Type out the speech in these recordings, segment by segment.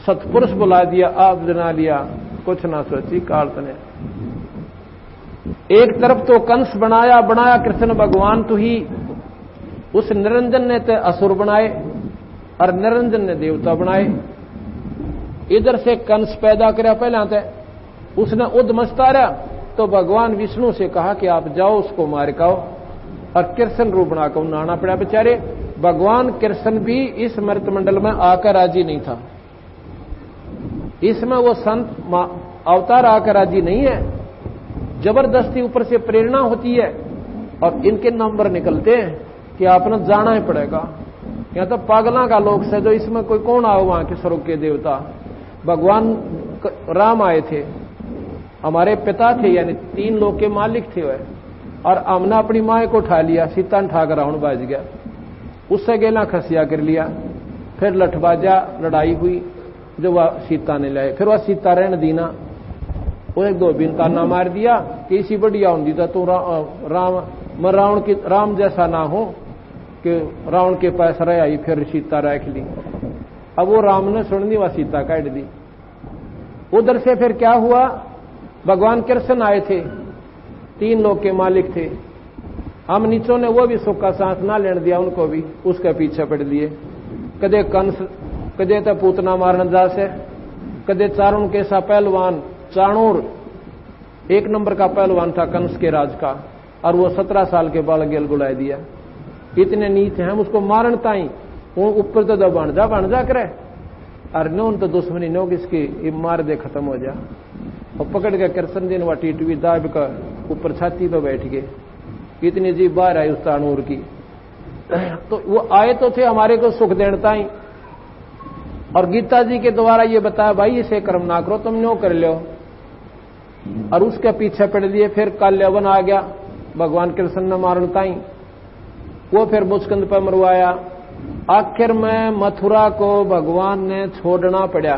सतपुरुष बुला दिया, आप जना लिया, कुछ ना सोची काल तने। एक तरफ तो कंस बनाया कृष्ण भगवान तू ही, उस निरंजन ने तो असुर बनाए और निरंजन ने देवता बनाए। इधर से कंस पैदा कराया पहला तो उसने उद्मस्तारा, तो भगवान विष्णु से कहा कि आप जाओ उसको मार काओ, और कृष्ण रूप बनाकर नहाना पड़ा। बेचारे भगवान कृष्ण भी इस मृत मंडल में आकर राजी नहीं था, इसमें वो संत अवतार आकर राजी नहीं है, जबरदस्ती ऊपर से प्रेरणा होती है और इनके नंबर निकलते हैं कि आपने जाना ही पड़ेगा। या तो पागलों का लोक से, जो इसमें कोई कौन आओ वहां के स्वर्ग के देवता। भगवान राम आए थे, हमारे पिता थे, यानी 3 लोक के मालिक थे वह, और हमने अपनी माए को उठा लिया, सीता ठाकर रावण बाज गया, उससे गेला खसिया कर लिया, फिर लठबाजा लड़ाई हुई जो वह सीता ने लाए, फिर वह सीता रहने दीना, वो 1-2 बिन ताना मार दिया कि इसी बढ़िया होती था तो राम जैसा ना हो कि रावण के पास रह आई, फिर सीता रख ली। अब वो राम ने सुन दी, वह सीता काट दी। उधर से फिर क्या हुआ, भगवान कृष्ण आए थे, 3 लोक के मालिक थे, हम नीचों ने वो भी सुख का सांस ना लेने दिया, उनको भी उसके पीछे पड़ दिए। कदे कंस, कदे तो पूतना मारने जा से, कदे चारुण के सा पहलवान चाणूर 1 नंबर का पहलवान था कंस के राज का, और वो 17 साल के बाल गेल गुड़ा दिया। इतने नीच हैं, उसको मारन ताई वो ऊपर तो बन जा करे, और नोन तो दुश्मनी नो किसकी मार दे खत्म हो जा। और पकड़ के कृष्ण जी ने वह टीटवी दाब का ऊपर छाती पे बैठ गए, इतनी जी बाहर आई उस तानूर की। तो वो आए तो थे हमारे को सुख देता ही, और गीता जी के द्वारा ये बताया भाई इसे कर्म ना करो, तुम नो कर लो, और उसके पीछे पड़ लिए। फिर काल्यवन आ गया, भगवान कृष्ण ने मारता ही, वो फिर मुस्कंद पर मरवाया। आखिर में मथुरा को भगवान ने छोड़ना पड़ा,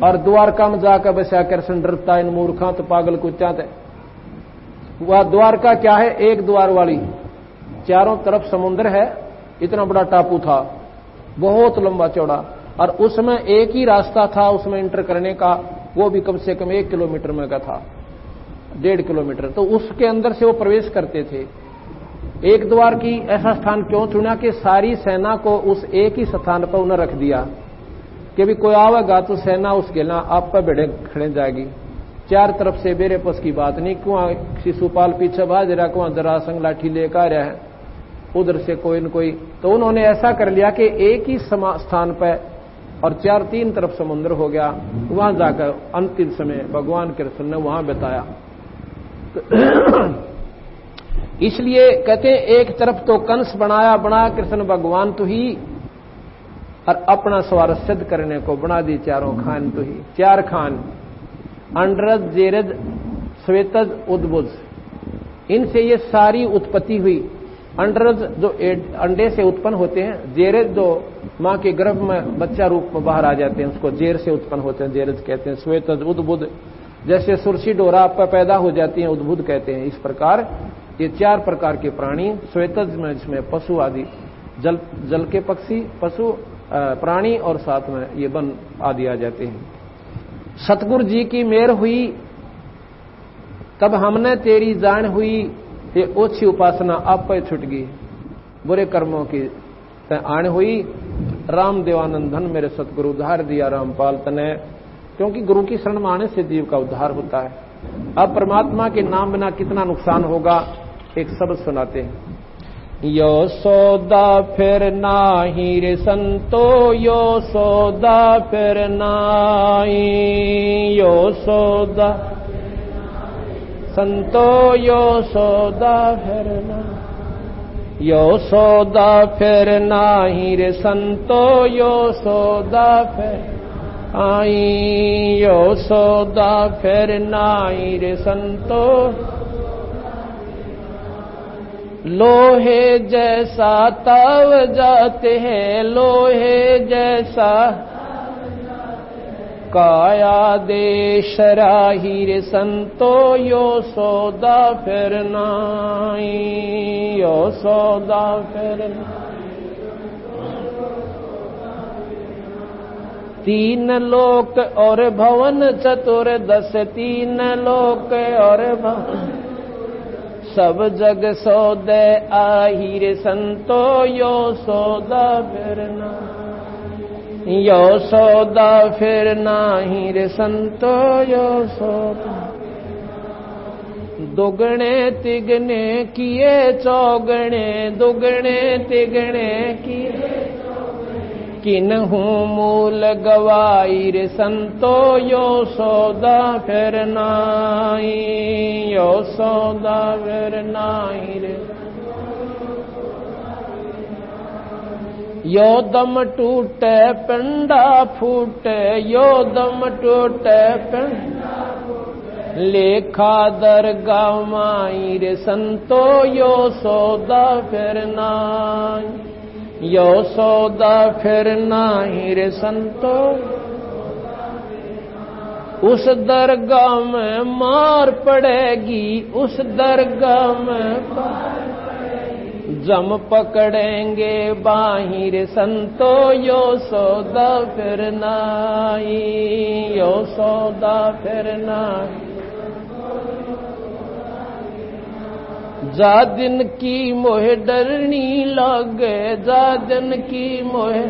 और द्वारका में जाकर बसा कृष्ण। डरता इन मूर्खा तो पागल कुत्ता थे। वह द्वारका क्या है, एक द्वार वाली, चारों तरफ समुद्र है, इतना बड़ा टापू था, बहुत लंबा चौड़ा, और उसमें एक ही रास्ता था उसमें इंटर करने का, वो भी कम से कम 1 किलोमीटर में का था, 1.5 किलोमीटर। तो उसके अंदर से वो प्रवेश करते थे। एक द्वार की ऐसा स्थान क्यों चुना कि सारी सेना को उस एक ही स्थान पर उन्हें रख दिया कि भी कोई आवेगा तो सेना उस गेला आप पर बेड़े खड़े जाएगी। 4 तरफ से बेरे पस की बात नहीं, कुआं शिशुपाल पीछे भाज रहा, कुआं जरासंग लाठी लेकर आ रहा है, उधर से कोई न कोई। तो उन्होंने ऐसा कर लिया कि एक ही स्थान पर और 3 तरफ समुद्र हो गया। वहां जाकर अंतिम समय भगवान कृष्ण ने वहां बिताया। इसलिए कहते हैं एक तरफ तो कंस बना कृष्ण भगवान तो ही, और अपना स्वार्थ सिद्ध करने को बना दी 4 खान तो ही। 4 खान, अंडरज, जेरज, श्वेतज, उद्भुज, इनसे ये सारी उत्पत्ति हुई। अंडरज जो अंडे से उत्पन्न होते हैं, जेरज जो मां के गर्भ में बच्चा रूप में बाहर आ जाते हैं, उसको जेर से उत्पन्न होते हैं, जेरज कहते हैं। श्वेतज, उद्भुद, जैसे सुरसी डोरा पर पैदा हो जाती है, उद्भुद कहते हैं। इस प्रकार ये 4 प्रकार के प्राणी श्वेतज में, जिसमें पशु आदि, जल के पक्षी, पशु, प्राणी, और साथ में ये वन आदि आ जाते हैं। सतगुरु जी की मेहर हुई, तब हमने तेरी जान हुई, ये ओछी उपासना आप पे छुट गई, बुरे कर्मों की आन हुई। राम देवानंद धन मेरे सतगुरु उद्धार दिया रामपाल तने, क्योंकि गुरु की शरण में आने से जीव का उद्धार होता है। अब परमात्मा के नाम बिना कितना नुकसान होगा, एक शब्द सुनाते हैं। यो सौदा फिर नाही रे संतो, यो सौदा फिर नाही, यो सौदा संतो, यो सौदा फिर नाही, यो सौदा फिर नाही रे संतो, यो सौदा फिर आई, यो सौदा फिर नाही रे संतो। लोहे जैसा ताव जाते हैं, लोहे जैसा काया देश राही रे संतो, यो सौदा फिर नाही, यो सौदा फिर नाही। तीन लोक और भवन चतुर्दश, तीन लोक और भवन सब जग सौदे आहिर संतो, यो सौदा फिर नाही, यो सौदा फिर नाही रे संतो, यो सौदा। दुगने तिगने किए चौगने, दुगने तिगने किए, किन्हू मूल गवाई रे संतो, यो सौदा फिर नाही, यो सौदा फिर नाही रे। यो दम टूटे पिंडा फूटे, यो दम टूटे पिंडा फूटे, लेखा दरगाह माई रे संतो, यो सौदा फिर नाही, यो सौदा फिर नाही रे संतो। उस दरगाह में मार पड़ेगी, उस दरगाह में जम पकड़ेंगे बाहिर संतो, यो सौदा फिर नाही, यो सौदा फिर नाही। जा दिन की मोहे डरनी लागे, जा दिन की मोहे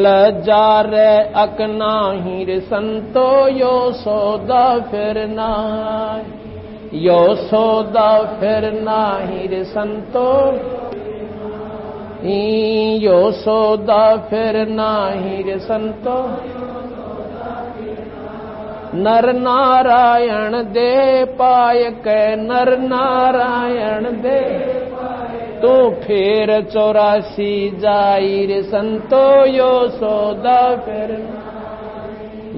लजा रे अकनाही रे संतो, यो सौदा फिर नाही, यो सौदा फिर नाही रे संतो, यो सौदा फिर नाही रे संतो। नर नारायण दे पाय के, नर नारायण दे तू फिर 84 जाई रे संतो, यो सौदा फिर,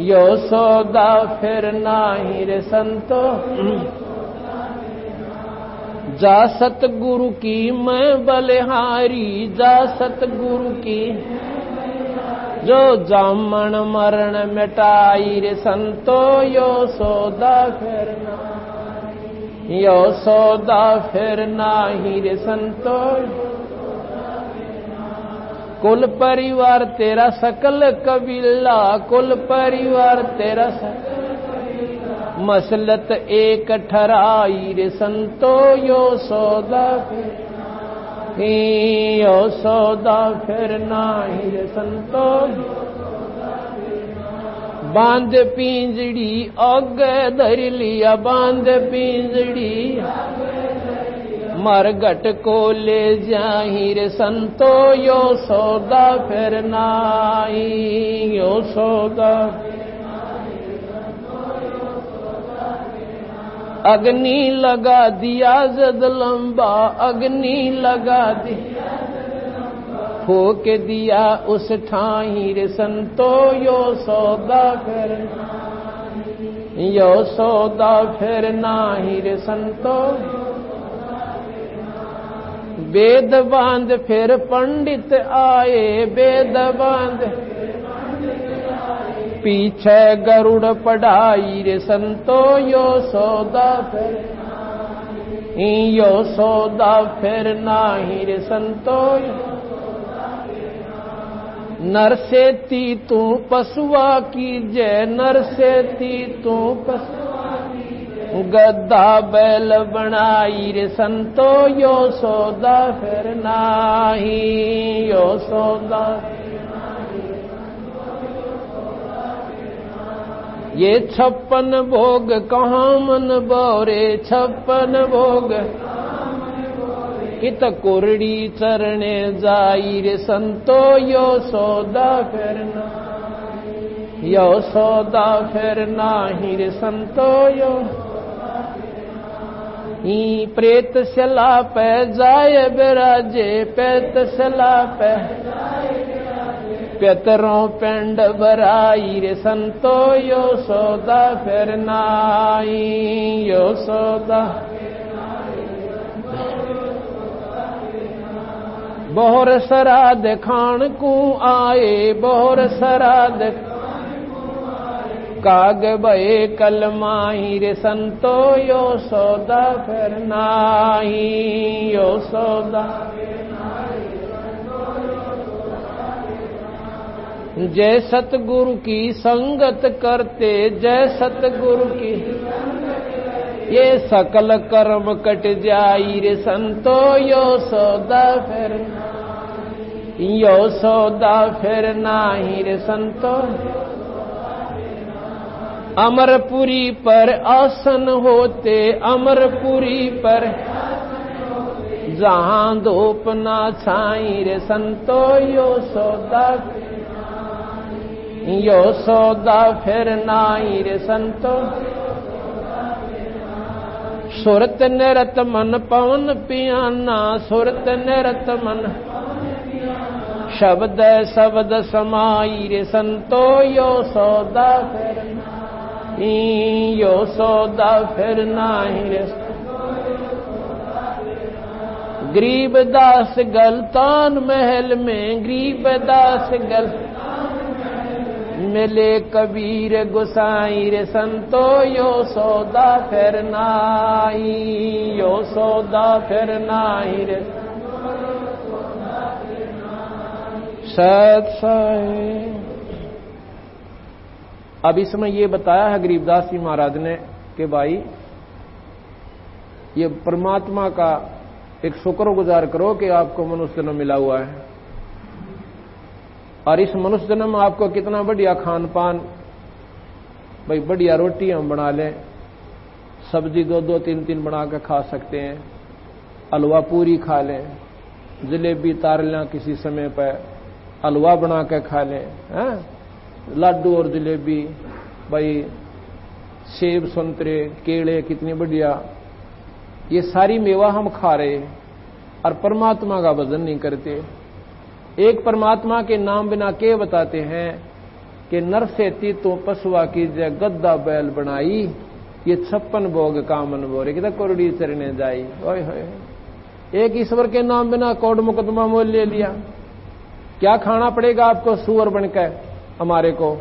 यो सौदा फिर नाही रे संतो। जा सतगुरु की मैं बलिहारी, जा सतगुरु की जो जामन मरण मिटाई रे संतो, यो सौदा फिर नाही, यो सौदा फिर नाही रे संतो। कुल परिवार तेरा सकल कबीला, कुल परिवार तेरा सकल कबीला, मसलत एक ठहराई रे संतो, यो सौदा फिर, यो सौदा फिर नाही रे संतो। बांध पिंजड़ी आगे धर लिया, बांध पिंजड़ी मरघट को ले जाही रे संतो, यो सौदा फिर नाही, यो सौदा। अग्नि लगा दिया जद लंबा, अग्नि लगा दिया फूक दिया उस ठाही रे संतो, यो सौदा फिर नाही, यो सौदा फिर नाही रे संतो। वेद बांध फिर पंडित आए, वेद बांध पीछे गरुड़ पढ़ाई रे संतो, यो सौदा फिर नाही, यो सौदा फिर नाही रे संतो। नर से ती तू पशुआ कीजे, नर से ती तू पशुआ कीजे, गद्दा बैल बनाई रे संतो, यो सौदा फिर नाही, यो सौदा। ये 56 भोग कहाँ मन बोरे, 56 भोग कित कुरड़ी चरणे जाई रे संतो, यो सौदा फिर नाही, यो सौदा फिर नाही रे संतो, यो। प्रेत सला पे जाए बिराजे, प्रेत सला पे पितरों पेंड भराई रे संतो, यो सौदा फिर नाही, यो सौदा। बोहर सराद खान को आए, बोहर सराद काग बे कलमाही रे संतो, यो सौदा फिर नाही, यो सौदा। जय सतगुरु की संगत करते, जय सतगुरु की, ये सकल कर्म कट जाई रे संतो, यो सौदा फिर नाही रे संतो। अमरपुरी पर आसन होते, अमरपुरी पर जहां धूप ना छाई रे संतो, यो सौदा फिर नाई रे संतो। सुरत निरत मन पवन पियाना, सुरत निरत मन शब्द शब्द समाई रे संतो, यो सौदा फिर नाही रे। गरीबदास गलतान महल में, गरीबदास गल मिले कबीर गुसाई रे संतो, यो सौदा फिर नाई, यो सौदा फिर नाई रे। सत्साई। अब इसमें ये बताया है गरीबदास जी महाराज ने कि भाई ये परमात्मा का एक शुक्रगुजार करो कि आपको मनुष्य जन्म मिला हुआ है, और इस मनुष्य जन्म में आपको कितना बढ़िया खान पान, भाई बढ़िया रोटी हम बना लें, सब्जी 2-2 3-3 बना के खा सकते हैं, हलवा पूरी खा लें, जलेबी तार लें, किसी समय पर हलवा बना के खा लें, लाडू और जलेबी, भाई सेब संतरे केले कितनी बढ़िया, ये सारी मेवा हम खा रहे और परमात्मा का भजन नहीं करते। एक परमात्मा के नाम बिना के बताते हैं कि नर से ती तो पशुआ की जय गद्दा बैल बनाई, ये 56 भोग कामन बोरे कि कोरड़ी चरने जाई। ओए होए, एक ईश्वर के नाम बिना कोर्ट मुकदमा मोल ले लिया। क्या खाना पड़ेगा आपको सुअर बनकर हमारे को?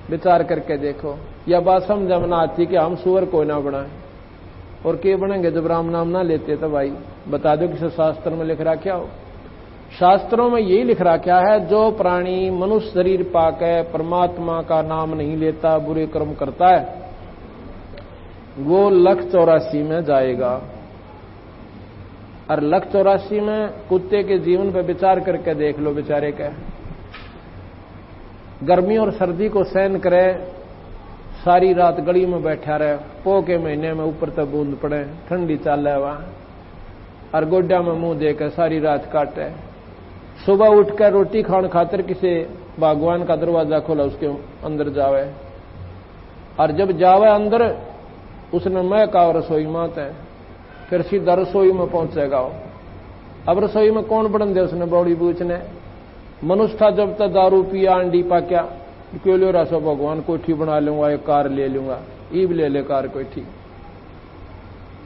विचार करके देखो। यह बात समझ में आती कि हम सुअर को ना बनाए, और के बनेंगे जब राम नाम ना लेते? तो भाई बता दो किसी शास्त्र में लिख रहा क्या हो? शास्त्रों में यही लिख रहा क्या है, जो प्राणी मनुष्य शरीर पाकर परमात्मा का नाम नहीं लेता, बुरे कर्म करता है, वो 184 में जाएगा। और 184 में कुत्ते के जीवन पर विचार करके देख लो, बेचारे का गर्मी और सर्दी को सहन करे, सारी रात गली में बैठा रहे, पो के महीने में ऊपर तक बूंद पड़े, ठंडी चाल है वहां, और गोड्या में मुंह देकर सारी रात काटे। सुबह उठकर रोटी खान खातर किसी भगवान का दरवाजा खोला, उसके अंदर जावे, और जब जावे अंदर उसने मैं कहा रसोई मात है, फिर सीधा रसोई में पहुंचेगा। अब रसोई में कौन बढ़न दे उसने बौड़ी बूझने? मनुष्य था जब तक दारू पिया अंडी पाक्या, क्यों ले रहा सो भगवान कोठी बना लूंगा, एक कार ले लूंगा, ईब ले ले कार कोठी।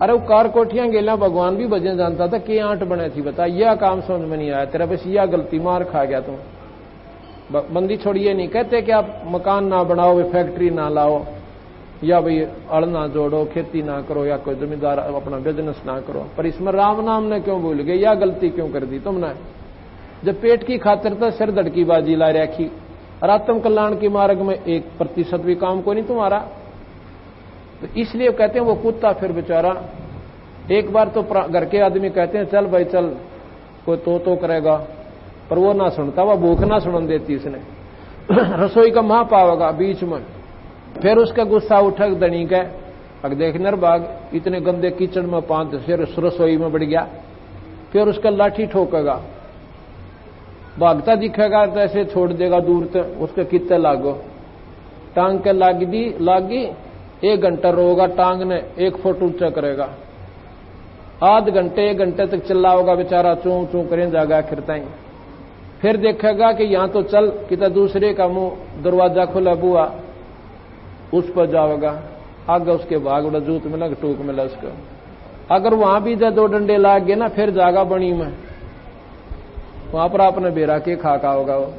अरे वो कार कोठियां गेला भगवान भी भजन जानता था कि 8 बने थी, बता यह काम समझ में नहीं आया तेरा, बस यह गलती मार खा गया तुम। बंदी छोड़िए नहीं कहते कि आप मकान ना बनाओ, फैक्ट्री ना लाओ, या भाई अड़ ना जोड़ो, खेती ना करो, या कोई जमींदार अपना बिजनेस ना करो, पर इसमें राम नाम ने क्यों भूल गए? यह गलती क्यों कर दी तुमने? जब पेट की खातिर तो सिर धड़की बाजी ला रखी, और आत्म कल्याण के मार्ग में 1% भी काम को नहीं तुम्हारा। तो इसलिए कहते हैं वो कुत्ता फिर बेचारा, एक बार तो घर के आदमी कहते हैं चल भाई चल, कोई तो करेगा, पर वो ना सुनता, वह भूख ना सुन देती इसने। रसोई का मां पावेगा बीच में, फिर उसका गुस्सा उठक दनी का, अब देख नरबाग इतने गंदे कीचड़ में 5 सिर रसोई में बढ़ गया, फिर उसका लाठी ठोकेगा, भागता दिखेगा तो ऐसे छोड़ देगा दूर तक, उसके कितने लागो, टांग के लागी 1 घंटा रोगा, टांग ने 1 फुट ऊंचा करेगा, आध घंटे 1 घंटे तक चिल्लाओगा बेचारा, चूं चूं करें जागा खिरता ही। फिर देखेगा कि यहां तो चल, कितना दूसरे का मुंह दरवाजा खुला बुआ, उस पर जाओगा, आगे उसके भाग उड़ा जूत मिला टूक मिला उसको। अगर वहां भी 2 डंडे लाग गए ना, फिर जागा बनी में, वहां पर आपने बेरा के खा होगा वो।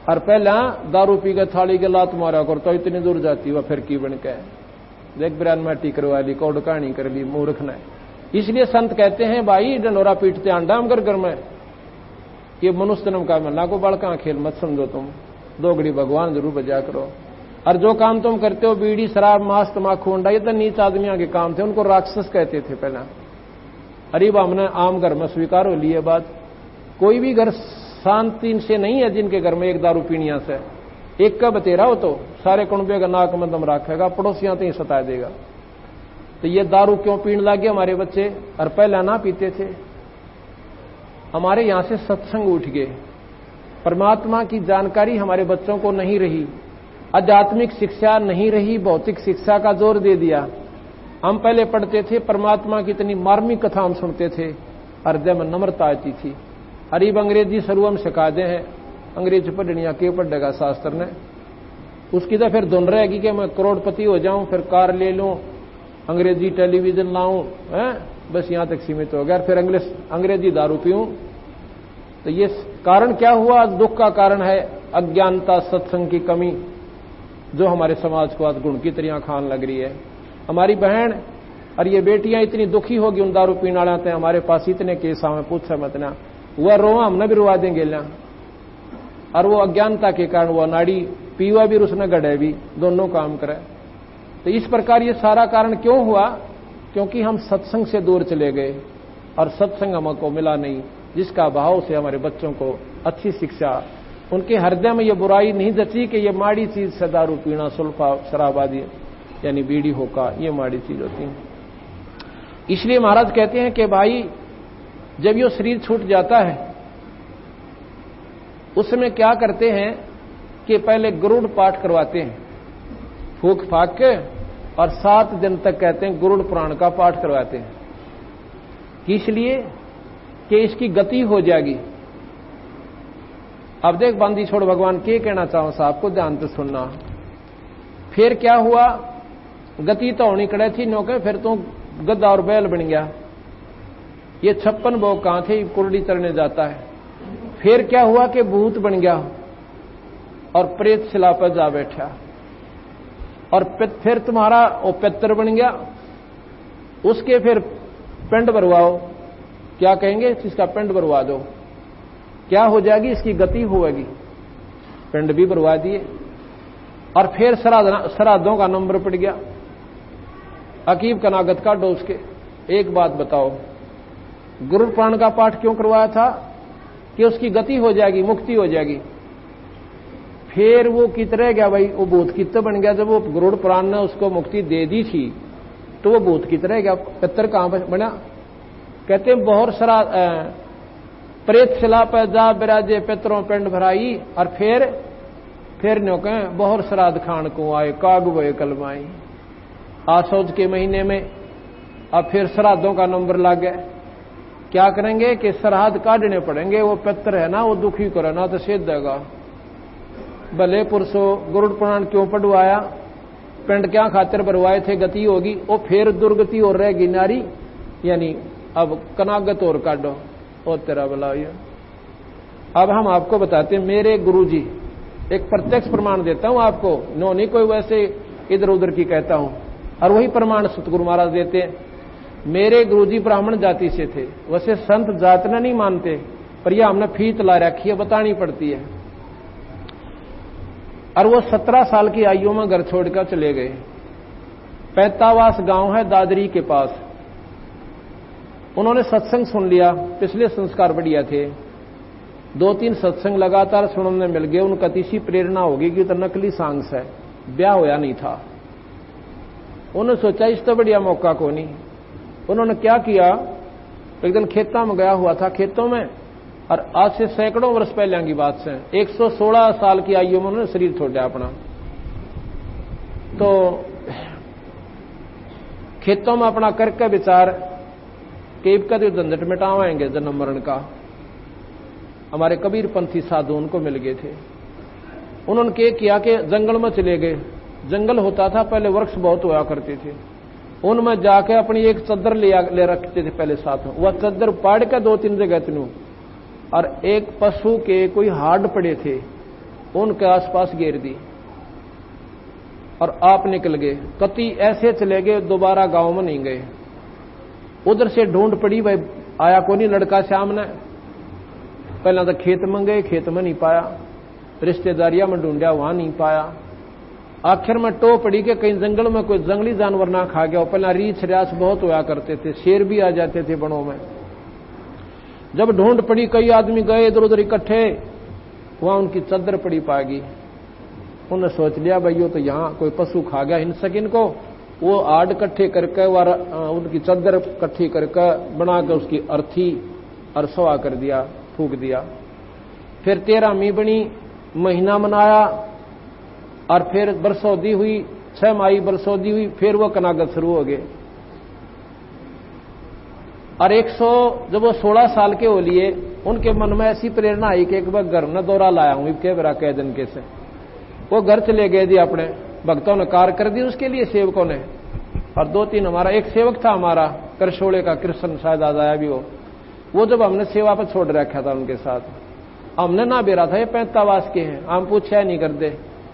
और पहले दारू पी के थाली के लात मारा कर, तो इतनी दूर जाती वह फिर की बन के देख बिरान माटी करवा ली, कौड़ कहानी कर ली, मूर्ख ने। इसलिए संत कहते हैं भाई डंडोरा पीटते अंडा हम घर में, ये मनुष्य जन्म का मरना को बड़का खेल मत समझो तुम, 2 घड़ी भगवान जरूर बजा करो। और जो काम तुम करते हो, बीड़ी शराब मांस तमाकू अंडा, ये तो नीच आदमियों के काम थे, उनको राक्षस कहते थे पहला। अरे हमने आम घर में स्वीकार हो लिए बात। कोई भी घर शांति से नहीं है जिनके घर में एक दारू पीनिया से एक का बतेरा हो तो सारे कुंबे का नाक में दम रखेगा, पड़ोसियां तो ही सता देगा। तो ये दारू क्यों पीने लगे हमारे बच्चे, और पहला ना पीते थे। हमारे यहां से सत्संग उठ गए, परमात्मा की जानकारी हमारे बच्चों को नहीं रही, आध्यात्मिक शिक्षा नहीं रही, भौतिक शिक्षा का जोर दे दिया। हम पहले पढ़ते थे परमात्मा की इतनी मार्मिक कथा हम सुनते थे, हृदय में नम्रता आती थी। अरीब अंग्रेजी शुरू हम सिखा दे हैं, अंग्रेजी पढ़निया के पढ़ेगा शास्त्र ने, उसकी तो फिर धुन रहेगी कि मैं करोड़पति हो जाऊं, फिर कार ले लूं, अंग्रेजी टेलीविजन लाऊं, बस यहां तक सीमित हो गया, फिर अंग्रेजी दारू पीऊं। तो ये कारण क्या हुआ? दुख का कारण है अज्ञानता, सत्संग की कमी, जो हमारे समाज को आज गुण की तरह खान लग रही है। हमारी बहन और ये बेटियां इतनी दुखी होगी उन दारू पीने वाले आते हैं, हमारे पास इतने केस हमें पूछ मत ना, वह रोआ हमने भी रुवा देंगे ना। और वो अज्ञानता के कारण वो नाड़ी पीवा भी उसने गढ़े भी, दोनों काम करे। तो इस प्रकार ये सारा कारण क्यों हुआ? क्योंकि हम सत्संग से दूर चले गए और सत्संग हमको मिला नहीं, जिसका अभाव से हमारे बच्चों को अच्छी शिक्षा, उनके हृदय में ये बुराई नहीं जची कि ये माड़ी चीज से दारू पीना, सुल्फा, शराब आदि यानी बीड़ी होका, ये माड़ी चीज होती है। इसलिए महाराज कहते हैं कि भाई जब ये शरीर छूट जाता है उस समय क्या करते हैं कि पहले गरुड़ पाठ करवाते हैं, फूक फाक के, और 7 दिन तक कहते हैं गरुड़ पुराण का पाठ करवाते हैं। इसलिए कि इसकी गति हो जाएगी। अब देख बांदी छोड़ भगवान के कहना चाहूं साहब को ध्यान से सुनना। फिर क्या हुआ? गति तो होनी कड़े थी नौके, फिर तो गद्दा और बैल बन गया। ये 56 भोग कहां थे, कुरडी चढ़ने जाता है। फिर क्या हुआ कि भूत बन गया और प्रेत शिला पर जा बैठा, और फिर तुम्हारा वो पितर बन गया, उसके फिर पिंड भरवाओ, क्या कहेंगे, इसका पिंड भरवा दो, क्या हो जाएगी, इसकी गति होगी। पिंड भी भरवा दिए, और फिर श्राद्धों का नंबर पड़ गया, अकीब कनागत का डोज के। एक बात बताओ, गुरु पुराण का पाठ क्यों करवाया था? कि उसकी गति हो जाएगी, मुक्ति हो जाएगी। फिर वो कित रह गया भाई, वो भूत कित बन गया। जब वो गरुड़ पुराण ने उसको मुक्ति दे दी थी तो वो भूत कित रह गया, पितर कहां बना? कहते हैं बहुत सारा प्रेत शिला पर जा बिराजे पितरों पिंड भराई, और फिर नो कहें बहुत श्राद्ध खान को आए, काग बोए कलमाई। आसौज के महीने में अब फिर श्राद्धों का नंबर लग गया। क्या करेंगे कि श्राद्ध काटने पड़ेंगे, वो पितर है ना, वो दुखी करे ना तो सिद्ध देगा। भले पुरुषों गरुड़ पुराण क्यों पढ़वाया, पिंड क्या खातिर भरवाए थे, गति होगी। वो फिर दुर्गति और रहेगी नारी, यानी अब कनागत और काटो, और तेरा भला। अब हम आपको बताते हैं, मेरे गुरुजी, एक प्रत्यक्ष प्रमाण देता हूं आपको, नो नहीं कोई वैसे इधर उधर की कहता हूं, और वही प्रमाण सतगुरु महाराज देते हैं। मेरे गुरुजी ब्राह्मण जाति से थे, वैसे संत जात ने नहीं मानते, पर यह हमने फीत ला रखी है, बतानी पड़ती है। और वो 17 साल की आयु में घर छोड़कर चले गए। पैतावास गांव है दादरी के पास। उन्होंने सत्संग सुन लिया, पिछले संस्कार बढ़िया थे, 2-3 सत्संग लगातार सुनने मिल गए। उनका तीसरी प्रेरणा होगी कि तो नकली सांस है, ब्याह होया नहीं था। उन्होंने सोचा इस तो बढ़िया मौका को नहीं। उन्होंने क्या किया, एक दिन खेतों में गया हुआ था, खेतों में, और आज से सैकड़ों वर्ष पहले की बात से 116 साल की आयु में उन्होंने शरीर छोड़ा अपना। तो खेतों में अपना करके विचार केब का झंझट मिटावाएंगे जन्म मरण का। हमारे कबीरपंथी साधु उनको मिल गए थे। उन्होंने क्या किया कि जंगल में चले गए। जंगल होता था पहले, वृक्ष बहुत हुआ करते थे, उनमें जाके अपनी एक चद्दर ले रखते थे पहले साथ में। वह चद्दर पाड़ के 2-3 जगह तीनों, और एक पशु के कोई हाड़ पड़े थे उनके आसपास घेर दी, और आप निकल गए। कति ऐसे चले गए, दोबारा गांव में नहीं गए। उधर से ढूंढ पड़ी, भाई आया को नहीं लड़का सामने। पहला तो खेत में गए, खेत में नहीं पाया, रिश्तेदारियां में ढूंढा, वहां नहीं पाया। आखिर में टो पड़ी के कहीं जंगल में कोई जंगली जानवर ना खा गया। पहला रीछ रियास बहुत होया करते थे, शेर भी आ जाते थे बनों में। जब ढूंढ पड़ी, कई आदमी गए इधर उधर इकट्ठे, वहां उनकी चद्दर पड़ी पाएगी। उन्होंने सोच लिया भाई यो तो यहां कोई पशु खा गया हिंसक इनको। वो आड़ इकट्ठे करके उनकी चद्दर इकट्ठी करके बना के उसकी अर्थी और सवा कर दिया, फूक दिया। फिर 13वीं बनी, महीना मनाया और फिर बरसौदी हुई, 6 माही बरसौदी हुई, फिर वो कनागत शुरू हो गए। और 100 जब वो 16 साल के हो लिए, उनके मन में ऐसी प्रेरणा आई कि एक बार घर में दौरा लाया हूं के बरा कह दिन के से। वो घर चले गए जी, अपने भक्तों ने कार कर दी उसके लिए, सेवकों ने। और 2-3 हमारा एक सेवक था हमारा करशोड़े का, कृष्ण शायद आज आया भी वो जब हमने सेवा पर छोड़ रखा था उनके साथ, हमने ना बेरा था ये पैंतावास के हैं, हम पूछा नहीं करते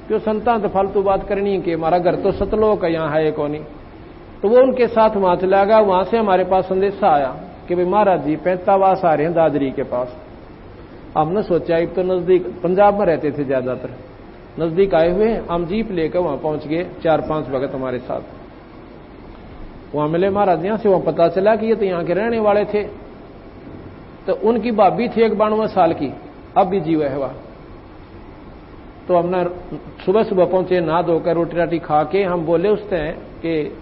क्यों संतान तो फालतू बात करनी कि हमारा घर तो सतलोक है, यहाँ है कौन नहीं। तो वो उनके साथ वहां चला गया। वहां से हमारे पास संदेशा आया कि भाई महाराज जी 45 आ रहे हैं दादरी के पास। हमने सोचा एक तो नजदीक, पंजाब में रहते थे ज्यादातर, नजदीक आए हुए, हम जीप लेकर वहां पहुंच गए। 4-5 भगत हमारे साथ वहां मिले महाराज। यहां से वहां पता चला कि ये तो यहाँ के रहने वाले थे। तो उनकी भाभी थी 92 साल की, अब भी जीव है वह। तो हमने सुबह सुबह पहुंचे, नहा धोकर रोटी राटी खा के हम बोले उससे कि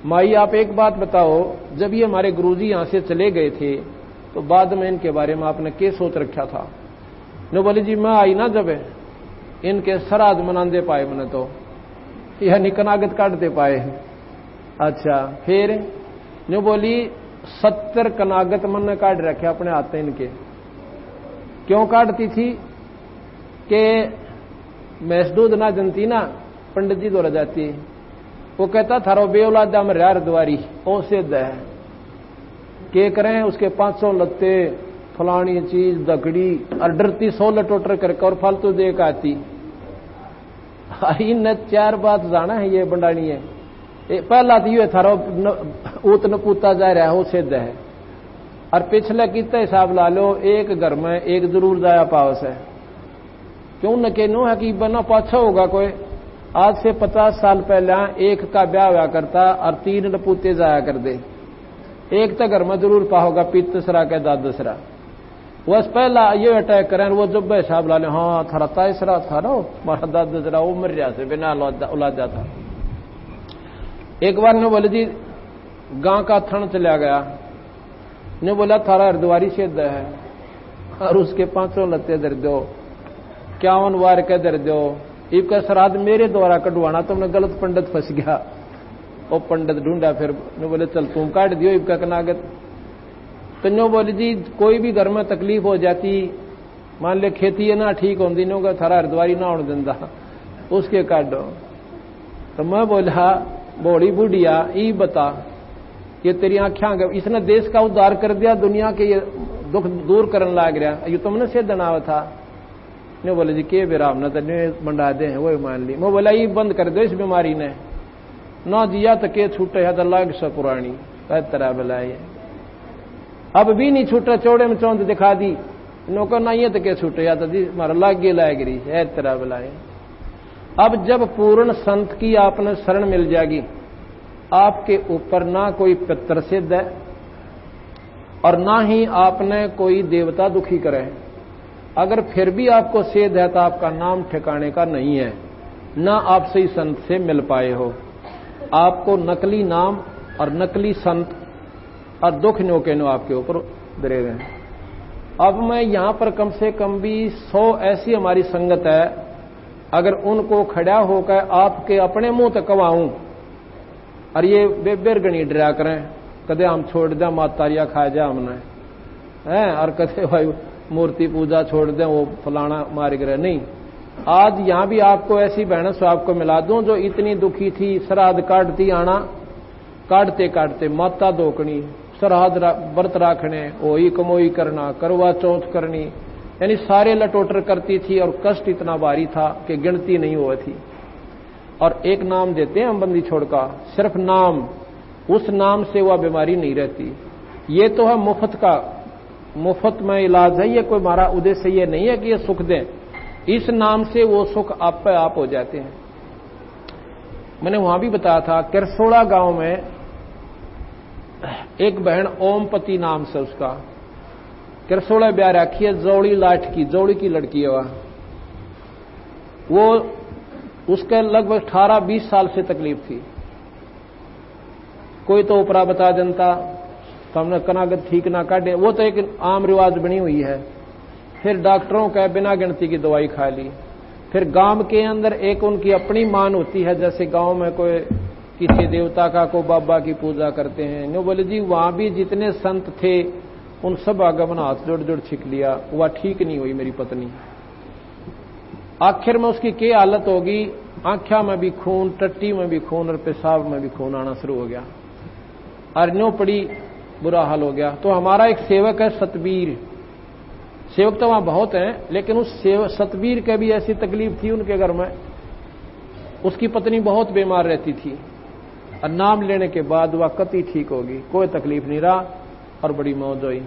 माई आप एक बात बताओ, जब ये हमारे गुरुजी यहां से चले गए थे तो बाद में इनके बारे में आपने क्या सोच रखा था? नो बोली जी मैं आई ना जब इनके श्राद्ध मनाते पाए मैंने तो, यानी कनागत काटते पाए। अच्छा फिर नो बोली 70 कनागत मन काट रखे अपने हाथ इनके। क्यों काटती थी? कि मैस दूध ना जनती ना, पंडित जी द्वारा जाती। वो कहता थारो बेौलादा में यार द्वारी ओ सिद्ध है, के करें उसके 500 लत्ते फलानी चीज दकड़ी और डरती 16 टोटर करके और फालतू देख आती। इन 4 बात जाना है ये बंडानी है। पहला तो ये थारो ऊत न पूता जा रहा है वो सिद्ध है। और पिछले कितना हिसाब ला लो, एक घर में एक जरूर जाया पावस है। क्यों न के नो है कि बना पाछा होगा कोई। आज से 50 साल पहले एक का ब्याह हुआ करता और 3 नपूते जाया कर दे। एक तो घर में जरूर पाओगा पितसरा के दादसरा। बस पहला ये अटैक करें, वो जब हिसाब ला ले, हाँ थारा तायसरा था ना हमारा दादसरा, वो मर रहा से बिना औलाद जाता। एक बार ने बोले जी गांव का थन चला गया, ने बोला थारा हरद्वारी से है और उसके 500 लत्ते दर दो, 51 वार के दर दो। इसका श्राद्ध मेरे द्वारा कटवाना, तुमने गलत पंडित फंस गया। वो पंडित ढूंढा, फिर ने बोले चल तुम काट दियो इसका कनागत। तो नो बोले जी कोई भी घर में तकलीफ हो जाती, मान ले खेती है ना ठीक होती, नो का थारा हरद्वारी ना होने देंदा उसके काट दो। तो मैं बोला बोड़ी बुढ़िया ई बता, ये तेरी आंखें, इसने देश का उद्धार कर दिया, दुनिया के ये दुख दूर करने लग रहा, ये तुमने से दनाव था। ने बोले जी के बेराम न तो मंडा दे वो मान ली। मैं बोला ये बंद कर दो इस बीमारी ने ना जिया तो के छूटे है तो लाग सा पुरानी तरह बुलाए। अब भी नहीं छूटे, चौड़े में चौंध दिखा दी, नौकर ना ये तो के छूटे या तो जी हमारा लाग गे लाग रही है तरह बुलाए। अब जब पूर्ण संत की आपने शरण मिल जाएगी, आपके ऊपर ना कोई पितर सिद्ध है और ना ही आपने कोई देवता दुखी करे। अगर फिर भी आपको सेध है तो आपका नाम ठिकाने का नहीं है, ना आप सही संत से मिल पाए हो। आपको नकली नाम और नकली संत और दुख नो के नो आपके ऊपर दरे हुए हैं। अब मैं यहां पर कम से कम भी 100 ऐसी हमारी संगत है, अगर उनको खड़ा होकर आपके अपने मुंह तक कवाऊं और ये बेबेर गणी डरा करें, कदे हम छोड़ दें मातारिया खा जा हमने है, और कदे भाई मूर्ति पूजा छोड़ दें वो फलाना मार गिरे, नहीं। आज यहां भी आपको ऐसी बहन सो आपको मिला दूं जो इतनी दुखी थी, श्राद्ध काटती आना, काटते काटते माता धोकनी, श्राद्ध व्रत राखने, ओई कमोई करना, करवा चौथ करनी, यानी सारे लटोटर करती थी और कष्ट इतना भारी था कि गिनती नहीं हुआ थी। और एक नाम देते हैं हम बंदी छोड़का, सिर्फ नाम, उस नाम से वह बीमारी नहीं रहती। ये तो है मुफ्त का मुफ्त में इलाज है, ये कोई हमारा उद्देश्य ये नहीं है कि ये सुख दें, इस नाम से वो सुख आप पे आप हो जाते हैं। मैंने वहां भी बताया था, करसोड़ा गांव में एक बहन ओमपति नाम से उसका करसोड़ा ब्याह रखी है, जौड़ी लाठ की, जौड़ी की लड़की है वो उसके लगभग 18-20 साल से तकलीफ थी। कोई तो ऊपरा बता जनता तो हमने कनागत ठीक ना काटे, वो तो एक आम रिवाज बनी हुई है। फिर डॉक्टरों का बिना गिनती की दवाई खा ली। फिर गांव के अंदर एक उनकी अपनी मान होती है, जैसे गांव में कोई किसी देवता का को बाबा की पूजा करते हैं, नो बोले जी वहां भी जितने संत थे उन सब आगे बना हाथ जोड़ जोड़ छिक लिया, वह ठीक नहीं हुई मेरी पत्नी। आखिर में उसकी क्या हालत होगी, आंखों में भी खून, टट्टी में भी खून और पेशाब में भी खून आना शुरू हो गया, अरण्यों पड़ी, बुरा हाल हो गया। तो हमारा एक सेवक है सतबीर, सेवक तो वहां बहुत हैं, लेकिन उस सतबीर के भी ऐसी तकलीफ थी उनके घर में, उसकी पत्नी बहुत बीमार रहती थी और नाम लेने के बाद वह कति ठीक होगी, कोई तकलीफ नहीं रहा और बड़ी मौज हुई।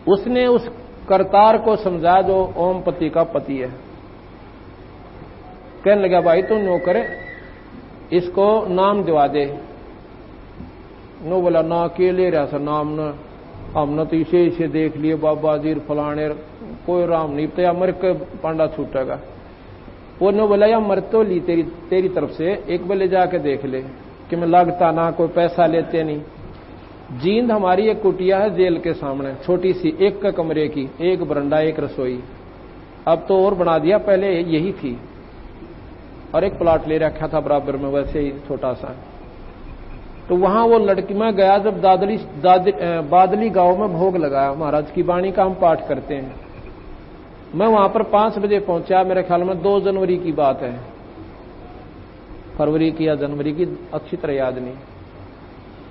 उसने उस करतार को समझा जो ओमपति का पति है, कहने लगा भाई तू नो करे, इसको नाम दिवा दे। नो बोला ना अकेले रहा सर नाम न, हमने तो इसे देख लिए बाबा जी फलाने, कोई राम नहीं तो या मर के पांडा छूटेगा। वो नो बोला या मर तो ली तेरी तरफ से, एक बार ले जाके देख ले कि मैं लगता ना, कोई पैसा लेते नहीं। जींद हमारी एक कुटिया है जेल के सामने, छोटी सी, एक का कमरे की, एक बरंडा एक रसोई, अब तो और बना दिया, पहले यही थी, और एक प्लाट ले रखा था बराबर में वैसे ही छोटा सा। तो वहां वो लड़की में गया जब बादली गांव में भोग लगाया, महाराज की वाणी का हम पाठ करते हैं। मैं वहां पर 5 बजे पहुंचा, मेरे ख्याल में 2 जनवरी की बात है, फरवरी की या जनवरी की अच्छी तरह याद नहीं।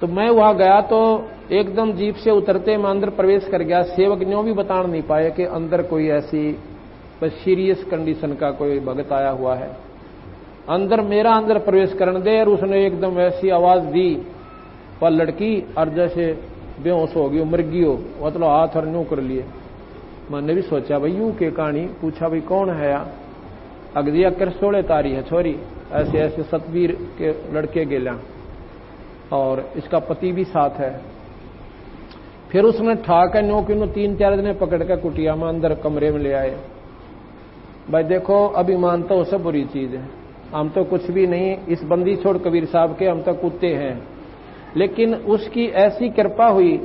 तो मैं वहां गया तो एकदम जीप से उतरते मैं अंदर प्रवेश कर गया। सेवक न्यों भी बता नहीं पाए कि अंदर कोई ऐसी सीरियस कंडीशन का कोई भगत आया हुआ है। अंदर प्रवेश करने दे, और उसने एकदम ऐसी आवाज दी, वह लड़की और जैसे बेहोश हो गई, मर गई हो, मतलब हाथ और न्यू कर लिए। मैंने भी सोचा भाई यूं के कहानी, पूछा भाई कौन है या, अगदिया करसोड़े तारी है छोरी, ऐसे ऐसे सतबीर के लड़के गेला और इसका पति भी साथ है। फिर उसने ठाक न्यो कि 3-4 दिन पकड़ कर कुटिया में अंदर कमरे में ले आए। भाई देखो अभिमान तो वो सब बुरी चीज है, हम तो कुछ भी नहीं, इस बंदी छोड़ कबीर साहब के, हम तो कुत्ते हैं। लेकिन उसकी ऐसी कृपा हुई,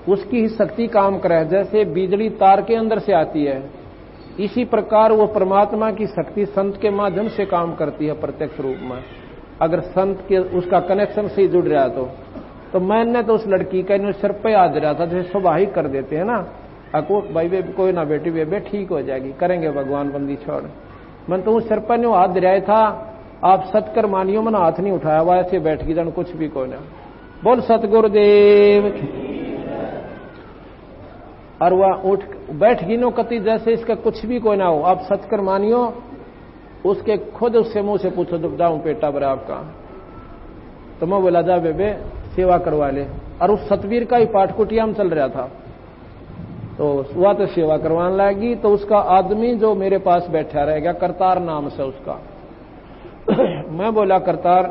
उसकी ही शक्ति काम करे, जैसे बिजली तार के अंदर से आती है, इसी प्रकार वो परमात्मा की शक्ति संत के माध्यम से काम करती है प्रत्यक्ष रूप में, अगर संत के उसका कनेक्शन से जुड़ रहा है तो मैंने तो उस लड़की का सिर पे याद रहा था, जैसे स्वाभाविक कर देते हैं ना, अको भाई वे कोई ना बेटी वे ठीक हो जाएगी, करेंगे भगवान बंदी छोड़। मैं तो उस सिर पर न्यू हाथ दिराया था, आप सतकर मानियो, मैंने हाथ नहीं उठाया, वह ऐसे बैठ गई जन कुछ भी कोई ना। बोल सतगुरुदेव। और वह उठ बैठ गई नो कति जैसे इसका कुछ भी कोई ना हो, आप सतकर मानियो। उसके खुद उससे मुंह से पूछो जब जाऊं पेटा बरा आपका, तो मैं बोला जा बेबे सेवा करवा ले। और उस सतवीर का ही पाठ कुटिया में चल रहा था, तो वह तो सेवा करवाने लगी। तो उसका आदमी जो मेरे पास बैठा रहेगा, करतार नाम से उसका मैं बोला करतार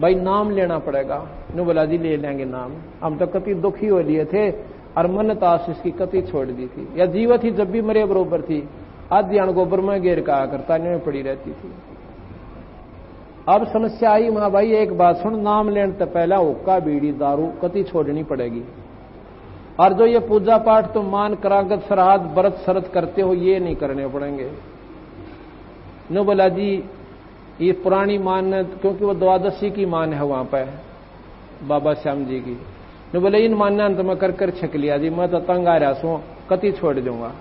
भाई नाम लेना पड़ेगा। ने बोला जी ले लेंगे नाम, हम तो कति दुखी हो लिए थे और मन्नत आशीष की कति छोड़ दी थी, या जीवत ही जब भी मरे बरोबर थी, आधी गोबर में घेर कहा करता नहीं पड़ी रहती थी। अब समस्या आई मां भाई एक बात सुन, नाम लेने तो पहला हुक्का बीड़ी दारू कति छोड़नी पड़ेगी, और जो ये पूजा पाठ तुम मान करागत श्राद्ध व्रत शरत करते हो ये नहीं करने पड़ेंगे। न बोला जी ये पुरानी मान, क्योंकि वो द्वादशी की मान है वहां पर बाबा श्याम जी की। न बोले इन मानना तो मैं कर छक लिया जी, मैं तो तंग आ रहा सो कति छोड़ दूंगा,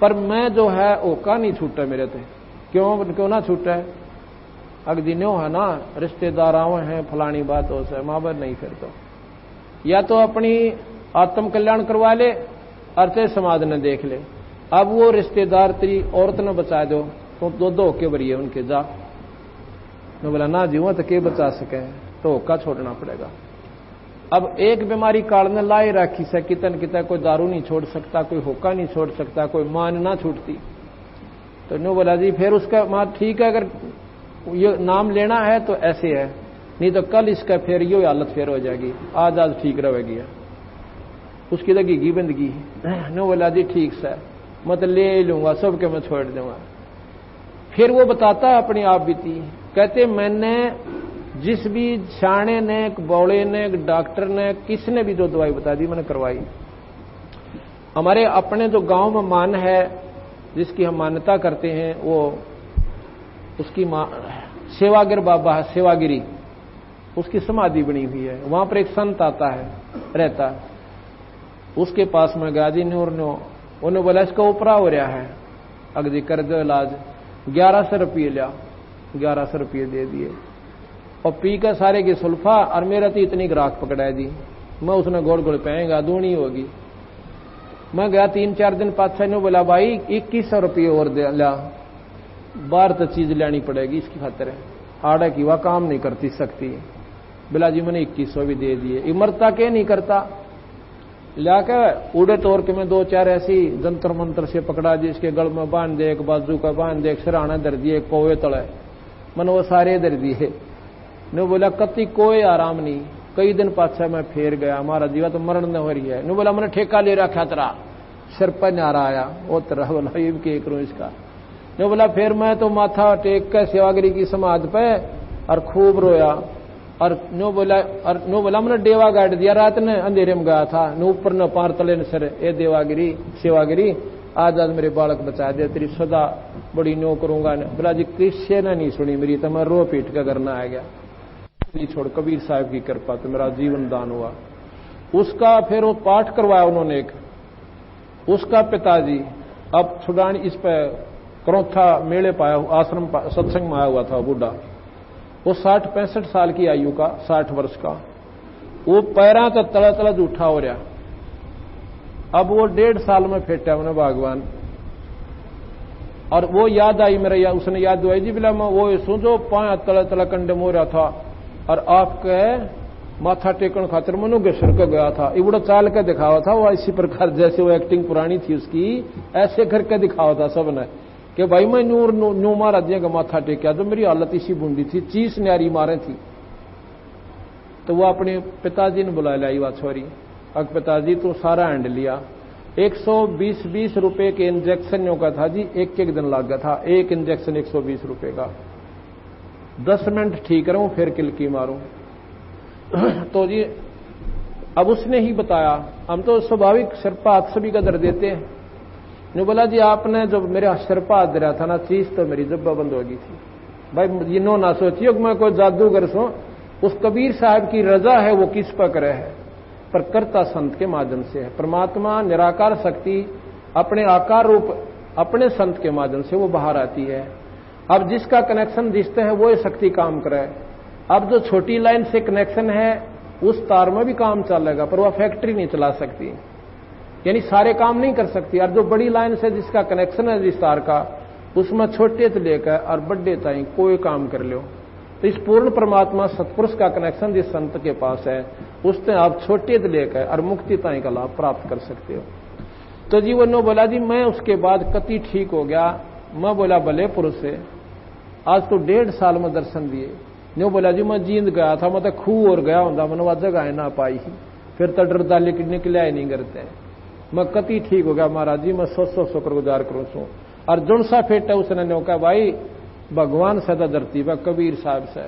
पर मैं जो है ओका नहीं छूटा मेरे थे। क्यों ना छूटा है, अगदिनों है ना रिश्तेदार आवे हैं फलानी बात हो से मां नहीं, फिर तो या तो अपनी आत्म कल्याण करवा ले और चाहे समाज ने देख ले। अब वो रिश्तेदार तेरी औरत ने बचा दो तो दो के बरिए उनके जा, मैं बोला ना जीवा तो के बचा सके, तो होका छोड़ना पड़ेगा। अब एक बीमारी कालने लाए राखी से कितन कितना, कोई दारू नहीं छोड़ सकता, कोई होका नहीं छोड़ सकता, कोई मान ना छूटती। तो नो बोला जी फिर उसका मां ठीक है, अगर ये नाम लेना है तो ऐसे है, नहीं तो कल इसका फिर ये हालत फिर हो जाएगी, आज ठीक रहेगी। उसकी तो घी बंदगी। नो बोला जी ठीक सर, मैं तो ले लूंगा, सबके मैं छोड़ दूंगा। फिर वो बताता है अपनी आप बीती, कहते मैंने जिस भी शाणे ने, बौड़े ने, डॉक्टर ने, किसने भी जो दवाई बता दी मैंने करवाई। हमारे अपने जो गांव में मान है जिसकी हम मान्यता करते हैं, वो उसकी सेवागिर बाबा है, सेवागिरी, उसकी समाधि बनी हुई है। वहां पर एक संत आता है, रहता, उसके पास में गया जी नूर नो, उन्होंने बोला इसका उपरा हो रहा है, अगदी कर दो इलाज। 1100 रुपये लिया, 1100 रुपये दे दिए और पी कर सारे की सुल्फा, और मेरा तो इतनी ग्राहक पकड़ा जी, मैं उसने गोल गोल पाएगा दूनी होगी। मैं गया 3-4 दिन पाछा ने बोला भाई 2100 रुपये और दे लिया, बाहर तो चीज लेनी पड़ेगी इसकी खातिर, आड़ा की वह काम नहीं करती सकती। बोला जी मैंने 2100 भी दे दिए, इमरता के नहीं करता, लाकर उड़े तोड़ के मैं 2-4 ऐसी जंतर मंत्र से पकड़ा जी, इसके गल में बांध दे, एक बाजू का बांध दे, एक सिराना दर दिए, एक पौवे तले, मैंने वो सारे दर दिए। ने बोला कति कोई आराम नहीं। कई दिन पाछा मैं फेर गया, हमारा जीवा तो मरण न हो रही है। ने बोला मैंने ठेका ले रखा तेरा, सिर पर नारा आया वो तरह। बोला ये भी करूं इसका। ने बोला फिर मैं तो माथा टेक कर सेवागिरी की समाधि पे और खूब रोया, और नो बोला मैंने डेवा गाड़ दिया, रात ने अंधेरे में गया था, न ऊपर न पार तले न सर, ए देवागिरी सेवागिरी आज मेरे बालक बचा दे, तेरी सदा बड़ी नो करूंगा। बोला जी किसी ने नहीं सुनी मेरी, तो मैं रो पीट कर करना आ गया। छोड़ कबीर साहब की कृपा तो मेरा जीवन दान हुआ। उसका फिर वो पाठ करवाया उन्होंने एक, उसका पिताजी अब छुड़ानी इस पे करौथा मेले पाया, आश्रम सत्संग में आया हुआ था बूढ़ा, वो 60-65 साल की आयु का, 60 वर्ष का, वो पैरा तो तला तला जूठा हो रहा। अब वो 1.5 साल में फेटा उन्हें भगवान, और वो याद आई मेरे, उसने याद दिवाई जी बिला मैं वो सोचो पाया तला तला कंडे मो रहा था, और आपके माथा टेकन खातिर मनु घसर के गया था, इबड़ा चाल के दिखावा था वो, इसी प्रकार जैसे वो एक्टिंग पुरानी थी उसकी, ऐसे करके दिखावा था सबने कि भाई मैं नूर नू मारा दिया का माथा टेकिया, तो मेरी हालत इसी बूंदी थी, चीस न्यारी मारे थी। तो वो अपने पिताजी ने बुला लाई बात छोरी, अब पिताजी तो सारा हैंड लिया, 120 रुपए के इंजेक्शन का था जी, एक दिन लग गया था, एक इंजेक्शन 120 रुपए का। 10 मिनट ठीक रहूं फिर किलकी मारूं। तो जी अब उसने ही बताया, हम तो स्वाभाविक सिरपा हाथ सभी का दर्द देते हैं। ने बोला जी आपने जब मेरे सिरपा हाथ दे रहा था ना, चीज तो मेरी जब्बा बंद हो गई थी। भाई ये नो ना सोचिए कि मैं कोई जादूगर सो, उस कबीर साहब की रजा है वो किस पर करे है, पर करता संत के माध्यम से है। परमात्मा निराकार शक्ति अपने आकार रूप अपने संत के माध्यम से वो बाहर आती है। अब जिसका कनेक्शन जिससे है वो शक्ति काम करे। अब जो छोटी लाइन से कनेक्शन है उस तार में भी काम चलेगा, पर वह फैक्ट्री नहीं चला सकती, यानी सारे काम नहीं कर सकती। और जो बड़ी लाइन से जिसका कनेक्शन है जिस तार का, उसमें छोटे से लेकर और बड़े ताई कोई काम कर लो। तो इस पूर्ण परमात्मा सत्पुरुष का कनेक्शन जिस संत के पास है, उससे आप छोटे से लेकर और मुक्ति ताई का लाभ प्राप्त कर सकते हो। तो जी वो नो बोला जी मैं उसके बाद कति ठीक हो गया। मैं बोला भले पुरुष से, आज तो 1.5 साल में दर्शन दिए। नो बोला जी मैं जींद गया था, मैं तो खूह और गया हूं, मैंने वह जगह ना पाई, फिर तो डरदा लेकिन निकला ही नहीं करते। मैं कति ठीक हो गया महाराज जी, मैं 100 शुक्रगुजार करूं सू। और जुन सा फेटा उसने नो कहा भाई भगवान सदा धरती व कबीर साहब से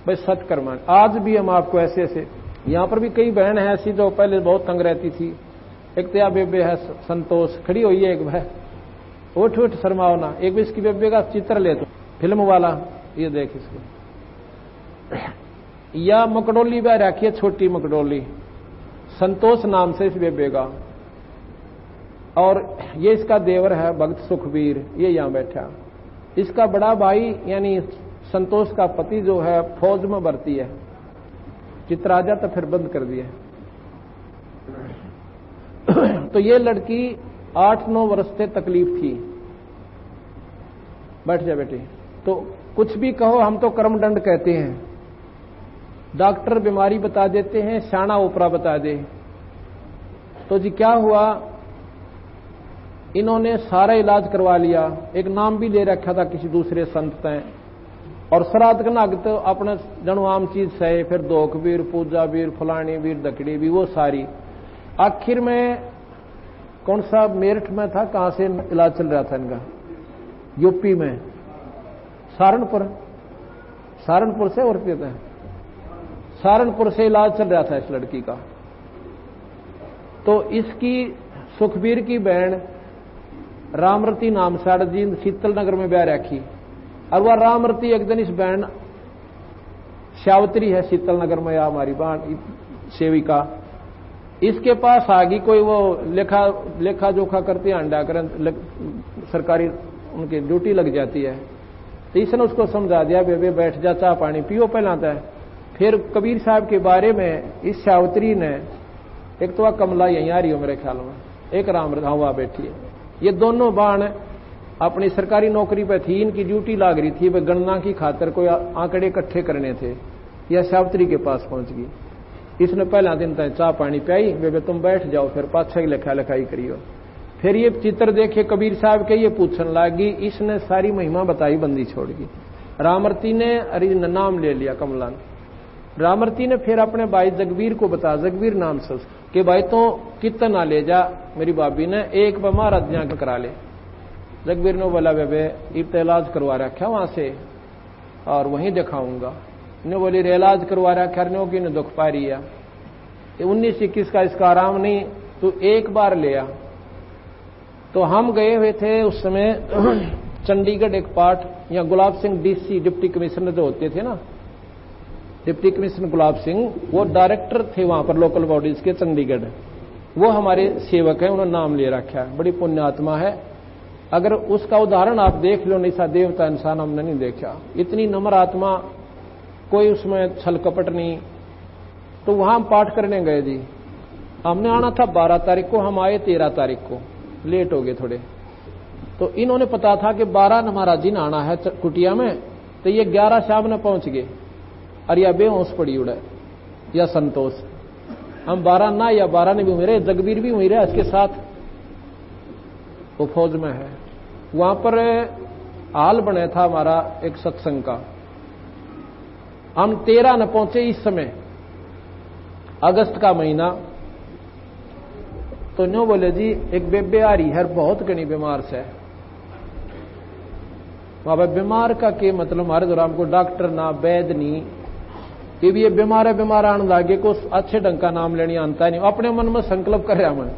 भाई सत्कर्मान। आज भी हम आपको ऐसे ऐसे, यहां पर भी कई बहन है ऐसी जो पहले बहुत तंग रहती थी। एक तो बेबे है संतोष खड़ी हुई है, एक भाई उठ उठ शर्माओ ना, एक भी इसकी बेबे का चित्र ले तो फिल्म वाला, ये देख इसको। या मकडोली बह रखी है, छोटी मकडोली, संतोष नाम से इस बेबे का। और ये इसका देवर है भक्त सुखबीर, ये यहां बैठा। इसका बड़ा भाई यानी संतोष का पति जो है फौज में भर्ती है, चित्र आ जाता फिर बंद कर दिया। तो ये लड़की 8-9 वर्ष से तकलीफ थी। बैठ जा बेटी। तो कुछ भी कहो, हम तो कर्मदंड कहते हैं। डॉक्टर बीमारी बता देते हैं, शाना ओपरा बता दे। तो जी क्या हुआ, इन्होंने सारा इलाज करवा लिया, एक नाम भी ले रखा था किसी दूसरे संत तय, और श्राद्ध का नाग तो अपने जनु आम चीज सहे, फिर दोख वीर, पूजा वीर, फलानी वीर, दकड़ी भी, वो सारी। आखिर में कौन सा मेरठ में था, कहां से इलाज चल रहा था इनका, यूपी में, सहारनपुर से और सहारनपुर से इलाज चल रहा था इस लड़की का। तो इसकी सुखबीर की बहन रामरती नाम साड़ जी शीतल नगर में ब्याह रखी, और वह रामरती एक दिन इस बहन श्यावत्री है शीतल नगर में, या हमारी बहन सेविका, इसके पास आ गई। कोई वो लेखा जोखा करती है, अंडा कर सरकारी उनकी ड्यूटी लग जाती है। तो इसने उसको समझा दिया, बेबे बैठ जा, चाह पानी पियो पहलाता है। फिर कबीर साहब के बारे में इस श्यावत्री ने, एक तो वह कमला यहीं आ रही हो मेरे ख्याल में, एक राम हुआ बैठी है, ये दोनों बाण अपनी सरकारी नौकरी पे थी, इनकी ड्यूटी लाग रही थी, वे गणना की खातर कोई आंकड़े इकट्ठे करने थे। यह श्यावत्री के पास पहुंच गई। इसने पहला दिन तक चाह पानी पियाई, बेबे तुम बैठ जाओ, फिर पाछा की लिखा लिखाई करियो। फिर ये चित्र देखे कबीर साहब के, ये पूछने लगी, इसने सारी महिमा बताई, बंदी छोड़ गई। रामरती ने अरे नाम ले लिया कमला ने। रामरती ने फिर अपने भाई जगबीर को बता, जगबीर नाम से कि भाई तो कितना ले जा, मेरी भाभी ने एक बीमार अज्ञा करा ले। जगबीर ने बोला, बेबे इब इलाज करवा रखा वहां से और वहीं दिखाऊंगा। ने बोली रे इलाज करवा रखा की ने दुख पा रही है, 19-21 का इसका आराम नहीं, तो एक बार ले आ। तो हम गए हुए थे उस समय चंडीगढ़ एक पार्ट, या Gulab Singh DC deputy commissioner जो होते थे ना, डिप्टी कमिश्नर गुलाब सिंह, वो डायरेक्टर थे वहां पर लोकल बॉडीज के चंडीगढ़। वो हमारे सेवक हैं, उन्होंने नाम ले रखा है, बड़ी पुण्यात्मा है। अगर उसका उदाहरण आप देख लो, निशा देवता इंसान हमने नहीं देखा, इतनी नम्र आत्मा, कोई उसमें छल कपट नहीं। तो वहां हम पाठ करने गए जी, हमने आना था 12 तारीख को, हम आए 13 तारीख को, लेट हो गए थोड़े। तो इन्होंने पता था कि 12 महाराज जी ने आना है कुटिया में, तो ये 11 शाम ने पहुंच गए, और या बेहोश पड़ी उड़े या संतोष। हम 12 ना या 12 ने भी हुई रहे, जगबीर भी हुई रहे इसके साथ, वो फौज में है। वहां पर हाल बने था हमारा एक सत्संग का, हम 13 न पहुंचे इस समय, अगस्त का महीना। तो न्यू बोले जी एक बेबे आ रही है, बहुत घनी बीमार से। वहां बीमार का के मतलब हमारे दौरान को डॉक्टर ना वैद नहीं, कि भी ये बीमार है, बीमार आने लागे को अच्छे ढंग का नाम लेने आता नहीं, अपने मन में संकल्प कर रहा मैं।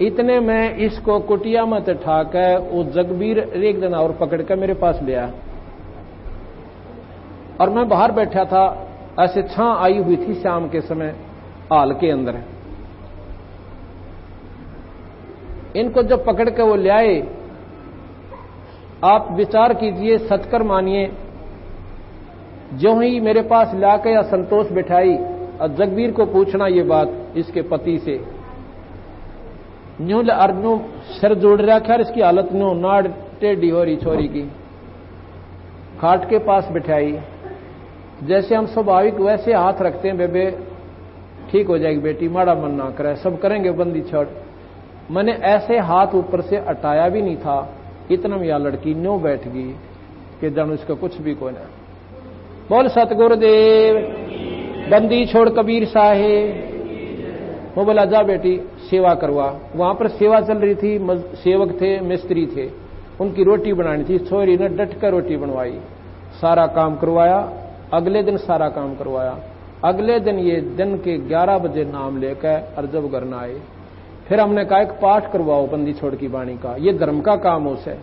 इतने में इसको कुटिया में ठाक है, वो जगबीर एक दिन और पकड़ कर मेरे पास ले आया, और मैं बाहर बैठा था, ऐसे छां आई हुई थी शाम के समय हाल के अंदर। इनको जब पकड़ के वो ले आए, आप विचार कीजिए, सचकर मानिए, जो ही मेरे पास लाके या संतोष बिठाई और जगबीर को पूछना ये बात इसके पति से, न्यू अर्जू सिर जोड़ रखा, इसकी हालत न्यू नाड़ टेढ़ी हो रही छोरी की, खाट के पास बिठाई। जैसे हम स्वाभाविक वैसे हाथ रखते हैं, बेबे ठीक हो जाएगी बेटी, माड़ा मन ना करे, सब करेंगे, बंदी छोड़। मैंने ऐसे हाथ ऊपर से हटाया भी नहीं था, इतना में यह लड़की न्यू बैठ गई कि जानू इसका कुछ भी कोई ना। बोल सतगुरुदेव, बंदी छोड़ कबीर साहेब। वो बोला जा बेटी सेवा करवा। वहां पर सेवा चल रही थी, सेवक थे, मिस्त्री थे, उनकी रोटी बनानी थी। छोरी ने डट कर रोटी बनवाई, सारा काम करवाया। अगले दिन सारा काम करवाया। अगले दिन ये दिन के 11 बजे नाम लेकर और जब घर न आए, फिर हमने कहा एक पाठ करवाओ बंदी छोड़ की वाणी का, ये धर्म का काम हो से।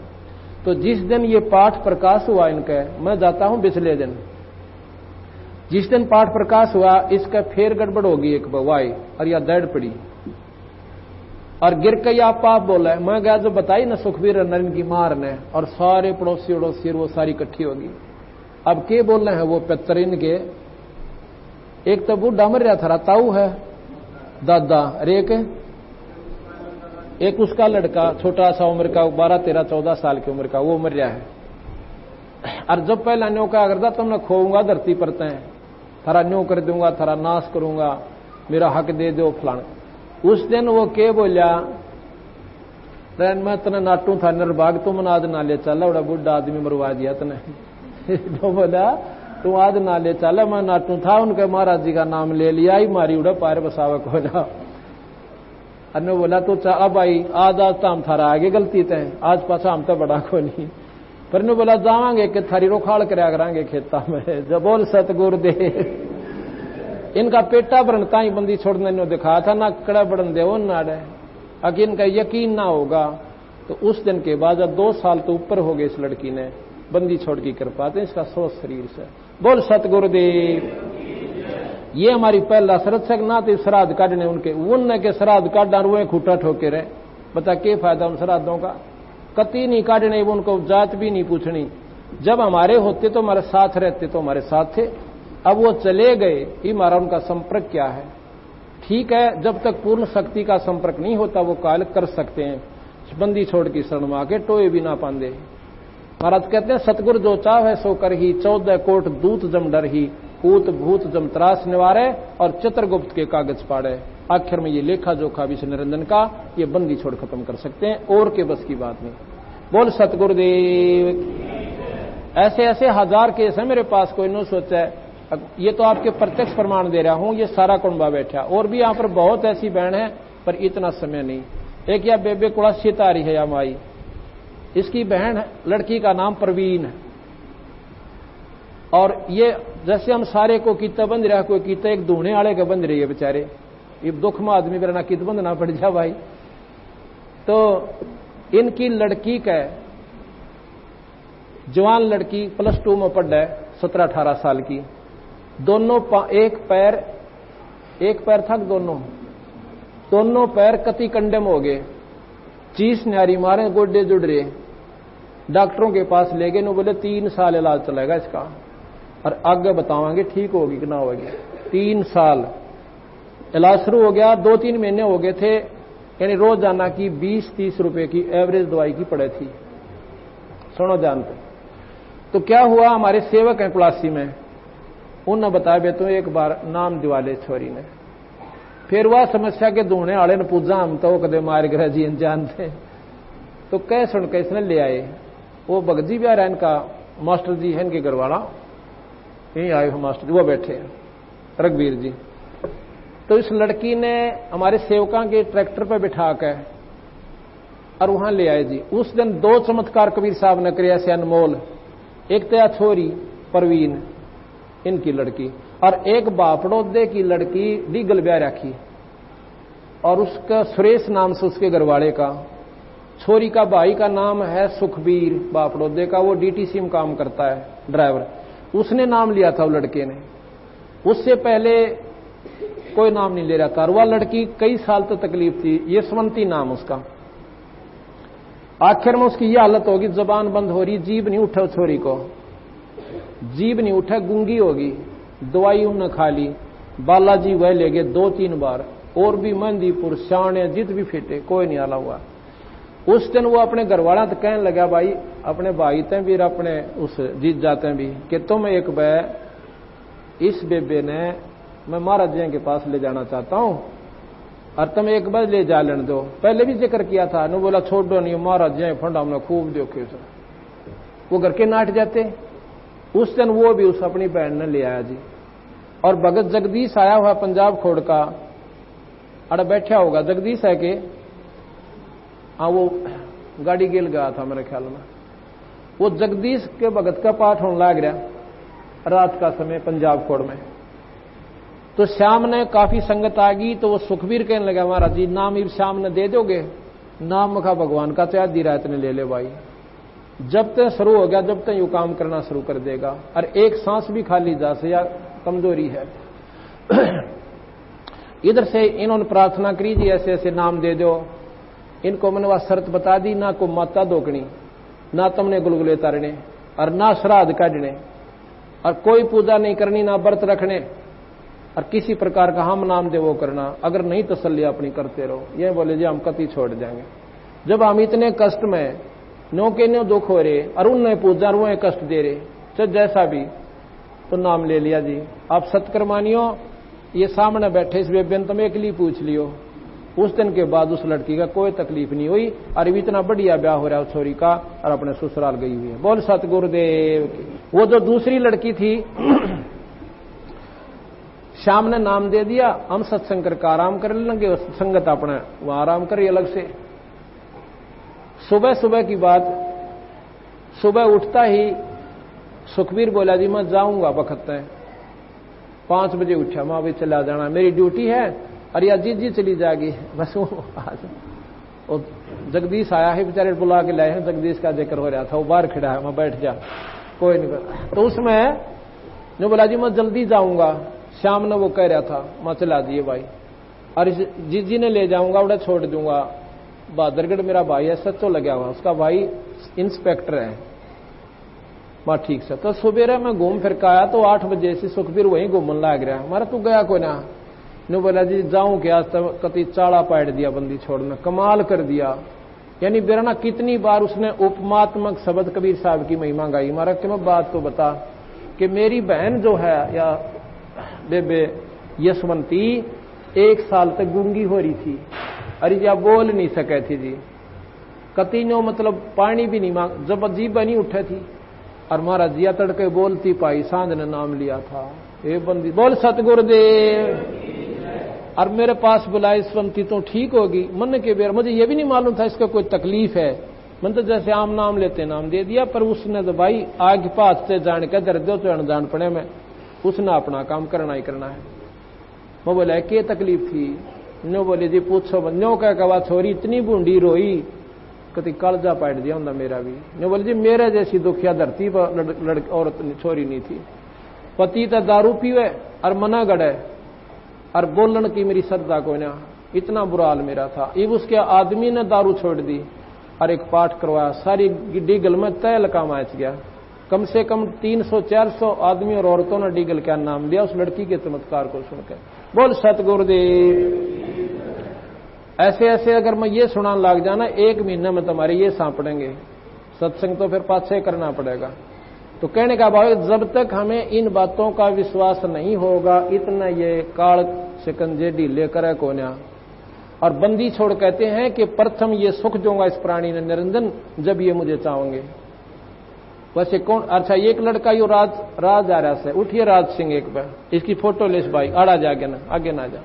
तो जिस दिन ये पाठ प्रकाश हुआ इनका, मैं जाता हूं पिछले दिन, जिस दिन पाठ प्रकाश हुआ इसका फिर गड़बड़ होगी एक बवाई, और या दर्द पड़ी और गिर के या पाप बोला है। मैं गया जो बताई ना सुखबीर नरेंद्र की मार ने, और सारे पड़ोसी उड़ोसी वो सारी इकट्ठी होगी। अब के बोल रहे हैं वो पेतरीन के, एक तो बूढ़ा मर रहा था, ताऊ है दादा रेक, एक उसका लड़का छोटा सा उम्र का 12, 13, 14 साल की उम्र का, वो मर रहा है। और जब पहला न्यों का करता तुमने खोऊंगा धरती पर तय, थारा न्यू कर दूंगा, थारा नाश करूंगा, मेरा हक दे दो फलान। उस दिन वो के बोलिया, मैं तने नाटू था निर्भाग, तुम आज ना ले चला, बड़ा बुढ़ा आदमी मरवा दिया तने। तो बोला तू आज ना ले चला, मैं नाटू था, उनके महाराज जी का नाम ले लिया ही मारी उड़ा पार बसावक हो जा। अन्य बोला तो चला भाई, आज तो हम थारा आगे गलती थे, आज पाछा हम तो बड़ा को नहीं। पर ने बोला जावांगे कि थारी रोखाड़ कराया करांगे खेता में। जब बोल सतगुरु दे इनका पेटा भरनता ही बंदी छोड़ने ने दिखाया था, ना कड़ा बढ़न दे वो नाड़े, अगर इनका यकीन ना होगा तो उस दिन के बाद 2 साल तो ऊपर हो गए इस लड़की ने बंदी छोड़ की कृपा तो इसका 100 शरीर से। बोल सतगुरुदेव। ये हमारी पहला संरक्षक ना तो श्राद्ध काटने उनके, उनने के श्राद्ध काट रुए खूटा ठोके रहे, बता के फायदा उन श्राद्धों का, कति नहीं काटने, वो उनको जात भी नहीं पूछनी। जब हमारे होते तो हमारे साथ रहते तो हमारे साथ थे, अब वो चले गए, ये हमारा उनका संपर्क क्या है। ठीक है, जब तक पूर्ण शक्ति का संपर्क नहीं होता वो काल कर सकते हैं, बंदी छोड़ की शरण में आके टोए भी ना पांदे। महाराज कहते हैं सतगुरु जो चाव है सो कर ही, 14 कोट दूत जम डर ही, पूत भूत जम त्रास निवारे और चित्रगुप्त के कागज पाड़े। आखिर में ये लेखा जोखा विष्णु निरंजन का ये बंदी छोड़ खत्म कर सकते हैं, और के बस की बात नहीं। बोल सतगुरुदेव। ऐसे ऐसे 1000 केस है मेरे पास, कोई न सोचा। ये तो आपके प्रत्यक्ष प्रमाण दे रहा हूं, ये सारा कुंबा बैठा, और भी यहां पर बहुत ऐसी बहन है, पर इतना समय नहीं। एक या बेबे कुड़ासी तारी है या माई, इसकी बहन है, लड़की का नाम प्रवीण है। और ये जैसे हम सारे को कीता बंद रहा, कोई कीता एक धोने वाले का बंद रही है बेचारे, ये दुख में आदमी मेरा ना कित बंद ना पड़ जा भाई। तो इनकी लड़की का जवान लड़की +2 में पढ़ है, 17-18 साल की, दोनों एक पैर थक, दोनों पैर कति कंडम हो गए, चीस न्यारी मारे, गोडे जुड़ रहे। डॉक्टरों के पास ले गए, बोले 3 साल इलाज चलेगा इसका, और आगे बतावांगे ठीक होगी कि ना होगी। 3 साल इलाज शुरू हो गया, 2-3 महीने हो गए थे, यानी रोजाना की 20-30 रुपए की एवरेज दवाई की पड़े थी। सुनो जानते तो क्या हुआ, हमारे सेवक हैं कुलासी में, उन्होंने बताया बे तो एक बार नाम दिवाले छोरी ने, फिर वह समस्या के धोने वाले ने पूछा, हम तो कदे मार गृह जी जानते। तो कह सुन के इसने ले आए, वो भगत जी भी आ रहा है, इनका मास्टर जी है, इनके घरवाला यही आए हो मास्टर जी, वो बैठे हैं रघुवीर जी। तो इस लड़की ने हमारे सेवकों के ट्रैक्टर पर बिठा कर और वहां ले आए जी। उस दिन 2 चमत्कार कबीर साहब ने करे ऐसे अनमोल, एक तो छोरी परवीन इनकी लड़की, और एक बापड़ोदे की लड़की डीगल ब्याह रखी, और उसका सुरेश नाम से उसके घरवाले का। छोरी का भाई का नाम है सुखबीर, बापड़ोदे का, वो डीटीसी में काम करता है, ड्राइवर। उसने नाम लिया था वो लड़के ने, उससे पहले कोई नाम नहीं ले रहा था। वह लड़की कई साल तक तकलीफ थी, यशवंती नाम उसका। आखिर में उसकी यह हालत होगी, जबान बंद हो रही, जीभ नहीं उठे, छोरी को जीभ नहीं उठे, गूंगी होगी। दवाई उन्होंने खा ली, बालाजी वह ले गए 2-3 बार, और भी मेहंदीपुर श्याणे जित भी फिटे, कोई नहीं आला हुआ। उस दिन वो अपने घरवाला तो कहने लगा, भाई अपने भाई ते भी अपने उस जीत जाते हैं भी, कि तुम एक बार इस बेबे ने मैं महाराज जी के पास ले जाना चाहता हूं, और तुम एक बार ले जा लेने दो। पहले भी जिक्र किया था, नो बोला छोड़ दो नहीं, महाराज जी फंडा हमने खूब देखे, वो घर के नाट जाते। उस दिन वो भी उस अपनी बहन ने ले आया जी। और भगत जगदीश आया हुआ पंजाब खोड़ का, अड़ा बैठा होगा जगदीश है के, हाँ वो गाड़ी गिल गया था मेरे ख्याल में। वो जगदीश के भगत का पाठ होने लग रहा रात का समय पंजाब खोड़ में। तो श्याम ने काफी संगत आ गई, तो वो सुखबीर कहने लगा, महाराज जी नाम ही श्याम ने दे दोगे? नाम का भगवान का तो दी रात ने ले ले भाई, जब तक शुरू हो गया जब तक यू काम करना शुरू कर देगा, और एक सांस भी खाली जा से या कमजोरी है। इधर से इन्होंने प्रार्थना करी जी, ऐसे ऐसे नाम दे दो। इनको मैंने वह शर्त बता दी, ना को माता दोकनी, ना तुमने गुलगुले तारने, और ना श्राद्ध काटने, और कोई पूजा नहीं करनी, ना व्रत रखने, और किसी प्रकार का हम नाम दे वो करना। अगर नहीं तसल्ली अपनी करते रहो। ये बोले जी हम कति छोड़ जाएंगे, जब हम इतने कष्ट में नो के नो दुख हो रहे, और उनने पूजा वो कष्ट दे रहे, चाहे जैसा भी। तो नाम ले लिया जी। आप सत्कर्मानियों ये सामने बैठे इस बेबेन तुम एक लिए पूछ लियो। उस दिन के बाद उस लड़की का कोई तकलीफ नहीं हुई और इतना बढ़िया ब्याह हो रहा है उस छोरी का और अपने ससुराल गई हुई है। बोल सतगुरुदेव की। वो जो दूसरी लड़की थी श्याम ने नाम दे दिया, हम सत्संग करके आराम कर लेंगे, संगत अपने वहां आराम करिए अलग से। सुबह सुबह की बात, सुबह उठता ही सुखबीर बोला जी मैं जाऊंगा वक्त है। 5 बजे उठा, मैं अभी चला जाना मेरी ड्यूटी है। अरे या जी चली जाएगी बस। वो जगदीश आया है बेचारे बुला के लाए हैं, जगदीश का जिक्र हो रहा था, वो बाहर खड़ा है, मैं बैठ जा कोई नहीं। तो उसमें जो बोला जी मैं जल्दी जाऊंगा, शाम ने वो कह रहा था मैं चला दिए भाई। और जी ने ले जाऊंगा उड़ा छोड़ दूंगा। बहादुरगढ़ मेरा भाई है, सच्चो लगा हुआ, उसका भाई इंस्पेक्टर है। मैं ठीक से तो सुबह मैं घूम फिर के आया तो 8 बजे से सुखबीर वहीं घूमने लग रहा है। हमारा तू गया कोई ना? नो बोला जी जाऊं क्या, कति चाड़ा पाट दिया बंदी छोड़ना, कमाल कर दिया। यानी बेरना कितनी बार उसने उपमात्मक शब्द कबीर साहब की महिमा गाई। मारा कि मैं बात तो बता कि मेरी बहन जो है या बेबे यशवंती 1 साल तक गूंगी हो रही थी, अरे या बोल नहीं सके थी जी, कति नो मतलब पानी भी नहीं मांग, जब अजीब नहीं उठे थी। और महाराज जिया तड़के बोलती पाई, सांझ ने नाम लिया था ए बंदी। बोल सतगुरुदेव। और मेरे पास बुलाई यशवंती तो ठीक होगी मन के बेर। मुझे ये भी नहीं मालूम था इसका कोई तकलीफ है, मन तो जैसे आम नाम लेते नाम दे दिया। पर उसने तो भाई आग पास से जान के दर्दों से अनजान पड़े में उसने अपना काम करना ही करना है। मैं बोला क्या तकलीफ थी? नो बोले जी पूछो। नो कह छोरी इतनी बूंदी रोई कति कालजा पाट दिया होंगे मेरा भी। नो बोले जी मेरे जैसी दुखिया धरती पर औरत छोरी नहीं थी। पति तो दारू पीवे और मना गड़े और बोलन की मेरी श्रद्धा को ना, इतना बुरा हाल मेरा था। इब उसके आदमी ने दारू छोड़ दी और एक पाठ करवाया, सारी डीगल में तय लका मैच गया। कम से कम 300-400 आदमी और औरतों ने डीगल का नाम दिया उस लड़की के चमत्कार को सुनकर। बोल सतगुरुदेव। ऐसे ऐसे अगर मैं ये सुनाने लग जाना 1 महीने में तुम्हारे ये सांपड़ेंगे। सत्संग तो फिर पाछे करना पड़ेगा। तो कहने का भाव जब तक हमें इन बातों का विश्वास नहीं होगा, इतना ये काल शिकंजे ढीले करे कोन्या। और बंदी छोड़ कहते हैं कि प्रथम ये सुख दूंगा इस प्राणी ने निरंजन जब ये मुझे चाहोगे। वैसे कौन? अच्छा एक लड़का यो राज आ रहा से उठिए राज सिंह एक बार इसकी फोटो लेस भाई, आड़ा जाके ना आगे ना जा।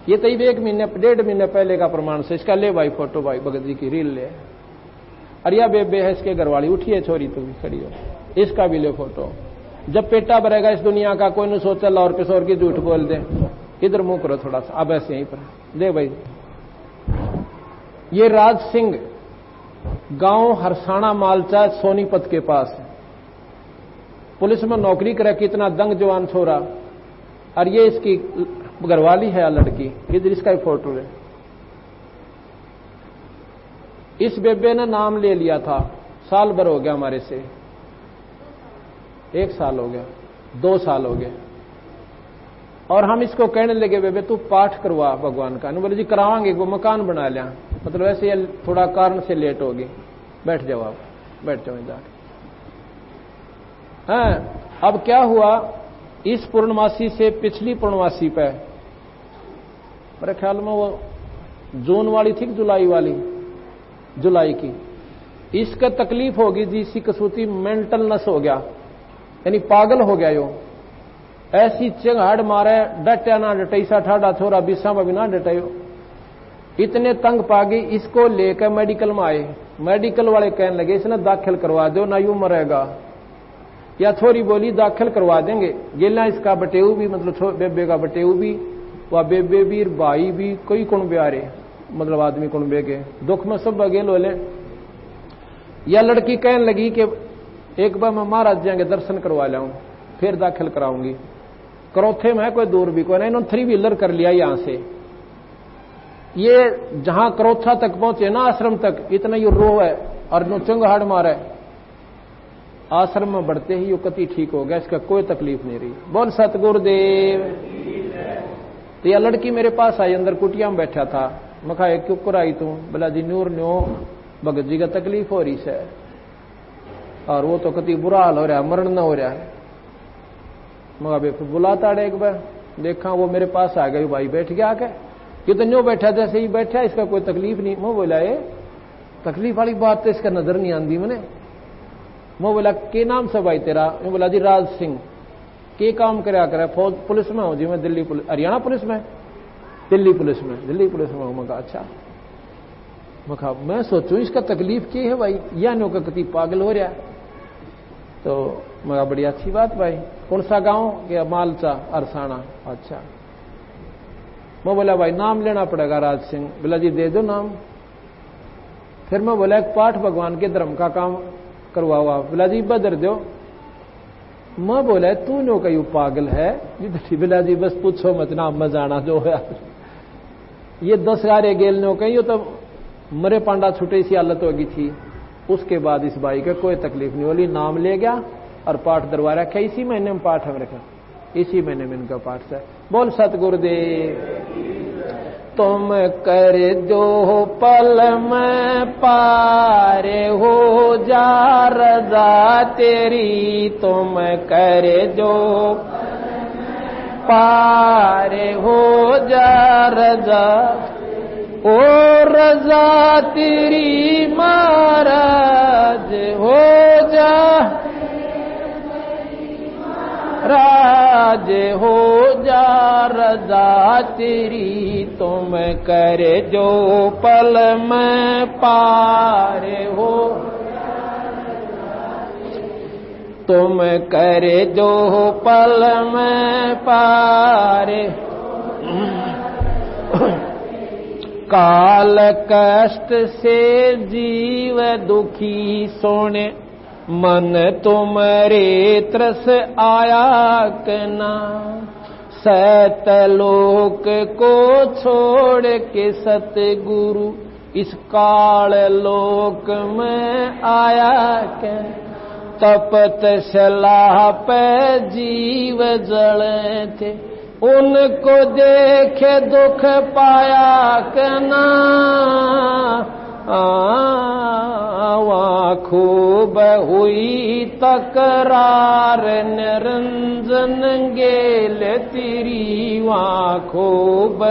ये तो 1 महीने 1.5 महीने पहले का प्रमाण से इसका ले भाई फोटो भाई, भगत जी की रील ले। अरिया बेबे है इसके घरवाली, उठिए छोरी तू भी खड़ी हो, इसका भी ले फोटो। जब पेटा भरेगा इस दुनिया का कोई न सोचा लाहौर पिसौर की झूठ बोल दे। इधर मुंह करो थोड़ा सा, अब ऐसे यहीं पर दे भाई। ये राज सिंह गांव हरसाणा मालचा सोनीपत के पास है, पुलिस में नौकरी करे, कितना दंग जवान छोरा। और ये इसकी घरवाली है लड़की, इधर इसका ही फोटो है। इस बेबे ने नाम ले लिया था, साल भर हो गया हमारे से, 1 साल हो गया, 2 साल हो गए। और हम इसको कहने लगे बेबे तू पाठ करवा भगवान का। बोले जी करावांगे, वो मकान बना लिया, मतलब ऐसे थोड़ा कारण से लेट होगी। बैठ जाओ आप, बैठ जाओ जाके। हाँ, अब क्या हुआ, इस पूर्णमासी से पिछली पूर्णमासी पे मेरे ख्याल में वो जून वाली थी, जुलाई वाली, जुलाई की, इसका तकलीफ होगी जी, इसी कसूती मेंटलनेस हो गया, यानी पागल हो गया। यो ऐसी चिंगाड़ मारे, डटा ना डटैसा ठाडा छोरा बिस्सा में भी ना डटायो, इतने तंग पा गई। इसको लेकर मेडिकल में आए, मेडिकल वाले कहने लगे इसने दाखिल करवा दो ना, यूं मरेगा। या छोरी बोली दाखिल करवा देंगे, गेला इसका बटेऊ भी, मतलब बेबे का बटेऊ भी, वह बेबे भी, भाई भी, कोई कुण ब्यारे, मतलब आदमी कुण बे के दुख में सब बगेल वाले। या लड़की कहने लगी कि एक बार मैं महाराज जाएंगे दर्शन करवा लाऊं, फिर दाखिल कराऊंगी। करोथे में है कोई दूर भी कोई नहीं, इन्होंने 3 व्हीलर कर लिया यहां से। ये जहां करोथा तक पहुंचे ना आश्रम तक, इतना ये रो है और नो चंगहाड़ मारे। आश्रम में बढ़ते ही यो कति ठीक हो गया, इसका कोई तकलीफ नहीं रही। बोल सतगुरुदेव। तो यह लड़की मेरे पास आई, अंदर कुटिया में बैठा था। मैं कहा क्यों कराई तू? बोला जी नूर न्यो भगत जी का तकलीफ हो रही है और वो तो कति बुरा हाल हो रहा है, मरण न हो रहा है। मगर फिर बुलाता एक बार, देखा वो मेरे पास आ गए, भाई बैठ गया आके, ये तो न्यू बैठा जैसे ही बैठा, इसका कोई तकलीफ नहीं। मैं बोला ये तकलीफ वाली बात तो इसका नजर नहीं आती मैंने। मैं बोला के नाम से भाई तेरा? मैं बोला जी राज सिंह। के काम कराया करे? फौज पुलिस में हूं जी मैं, दिल्ली पुलिस, हरियाणा पुलिस में, दिल्ली पुलिस में, दिल्ली पुलिस में हूं। मैं कहा अच्छा। मैं सोचूं इसका तकलीफ क्या है भाई, या नो का कति पागल हो रहा। तो मैं बड़ी अच्छी बात भाई, कौन सा गांव? क्या मालचा अरसाना। अच्छा। मैं बोला भाई नाम लेना पड़ेगा राज सिंह। बोला जी दे दो नाम। फिर मैं बोला एक पाठ भगवान के धर्म का काम करवाओ आप। बोला जी बदर दो। मैं बोला तू नो कहीं पागल है जी? बोला जी बस पूछो मत ना, मैं जाना जो है ये 10 गारे गेल नो कहीं, तो मरे पांडा छुटे सी हालत होगी थी। उसके बाद इस भाई का कोई तकलीफ नहीं बोली, नाम ले गया और पाठ दरवा रखा। इसी महीने में पाठ हम रखा, इसी महीने में इनका पाठ से। बोल सतगुरुदेव। तुम कर दो पल में पार हो जा रजा तेरी, तुम कर दो पार हो जा रजा, ओ रजा तेरी महाराज हो जा, राज हो जा रजा तेरी, तुम कर जो पल में पार हो, तुम कर जो पल में पार। काल कष्ट से जीव दुखी सोने, मन तुमरे त्रस आया कना, सतलोक को छोड़ के सतगुरु इस काल लोक में आया कन, तपत सलाह पे जीव जले थे, उनको देखे दुख पाया कना, वहाँ खूब हुई तकरार निरंजन गेल तेरी, वहाँ खूब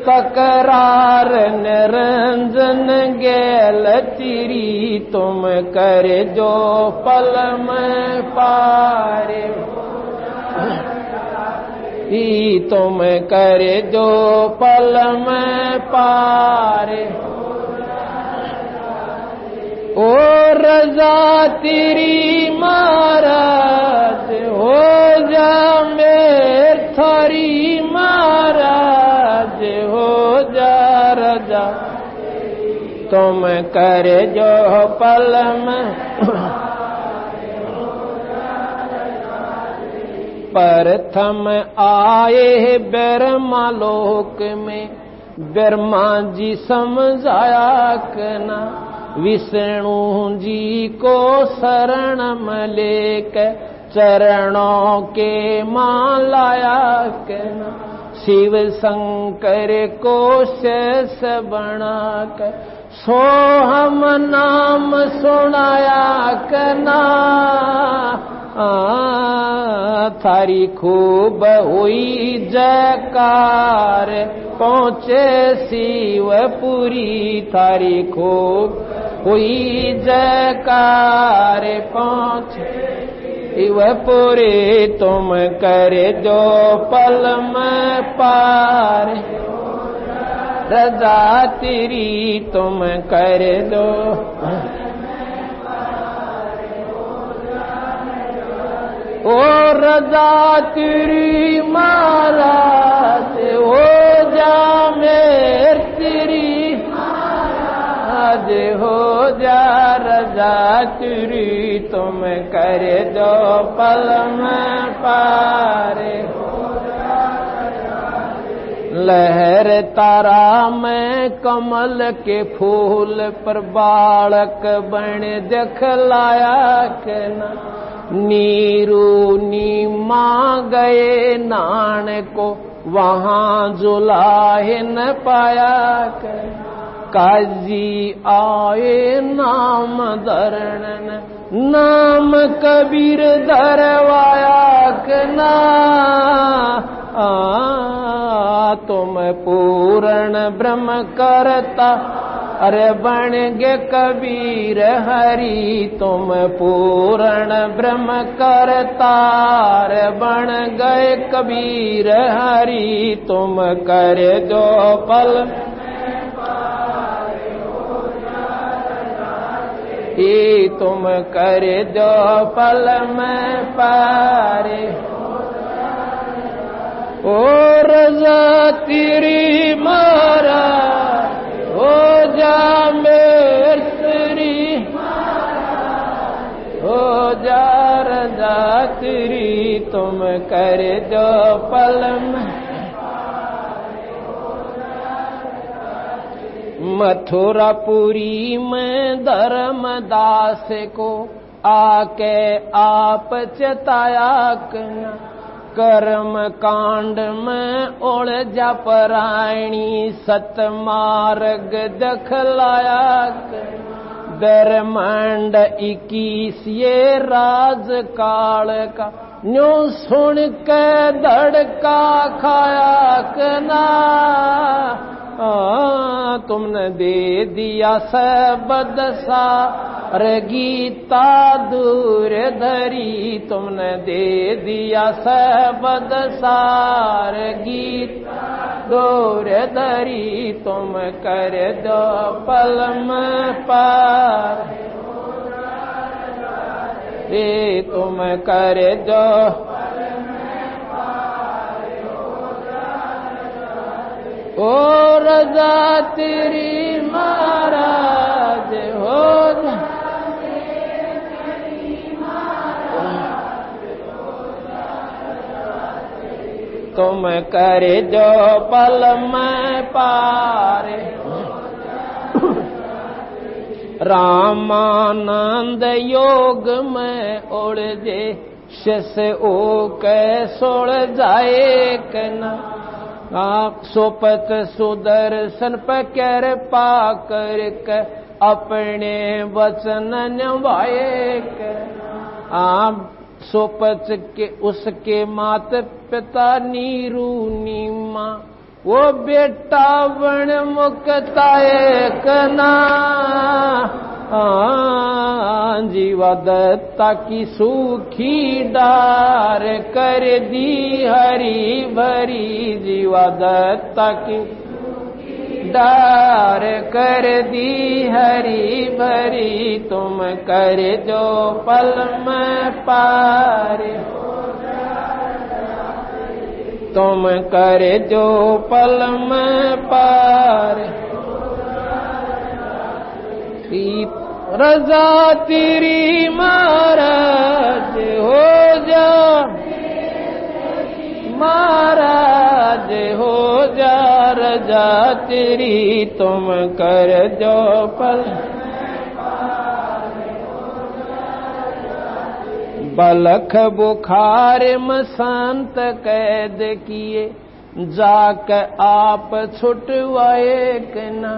तकरार निरंजन गेल तेरी, तुम कर जो पल में पार, तुम कर जो पल में पार। ओ रजा तेरी महाराज हो जा मेर थारी, महाराज हो जा रजा, तुम कर जो पल में। प्रथम आए ब्रह्मा लोक में, ब्रह्मा जी समझाया कना, विष्णु जी को शरण में लेकर चरणों के मान लाया कना, शिव शंकर को शेष बनाकर सोहम नाम सुनाया कना, थारी खूब हुई जयकार पहुँचे शिवपुरी, थारी खूब हुई जयकार पहुँचे शिवपुरी, तुम कर जो पल में पार, रजा तेरी तुम कर दो। ओ रजा तेरी महाराज हो जा मेर तेरी, आज हो जा रजा तेरी, तुम कर दो पल में पार। लहर तारा में कमल के फूल पर बालक बन दिखलाया के ना, नीरू नीमा गए नान को वहाँ जुलाहे न पाया कर, काजी आए नाम धरण नाम कबीर धरवाया कना तुम पूर्ण ब्रह्म करता अरे बन गे कबीर हरि तुम पूर्ण ब्रह्म करतार बन गए कबीर हरि तुम करे जो पल ये तुम करे जो पल में पारे ओ रजा तेरी मारा हो जा मेरी हो जा रजा तेरी तुम करे जो पल में मथुरापुरी में धर्मदास को आके आप चताया कर्म कांड में उलझा परायणी सतमार्ग दखलाया ब्रह्मांड 21 ये राज काल का न्यू सुन के धड़का खाया कना तुमने दे दिया सबद सार गीता दूर धरी तुमने दे दिया सबद सार गीता दूर धरी तुम कर दो पल में पार ये तुम कर दो ओ रजा तेरी महाराज हो जा तुम करे जो पल में पारे रामानंद योग में उड़जे शस ओ कैसोड़ जाए कना आप सोपत सुदर्शन पकर पाकर के अपने वचन निभाए आप सोपत के उसके मात पिता नीरू नीमा वो बेटा बन मुक्ताए कना जीवा दत्ता की सूखी डार कर दी हरी भरी जीवा दत्ता की डार कर दी हरी भरी तुम कर जो पल में पारे तुम कर जो पल में पारे रजा तेरी महाराज हो जा महाराज हो जा रजा तेरी तुम कर जो पल बलख बुखार में संत कैद किए जाके आप छुटवाए के ना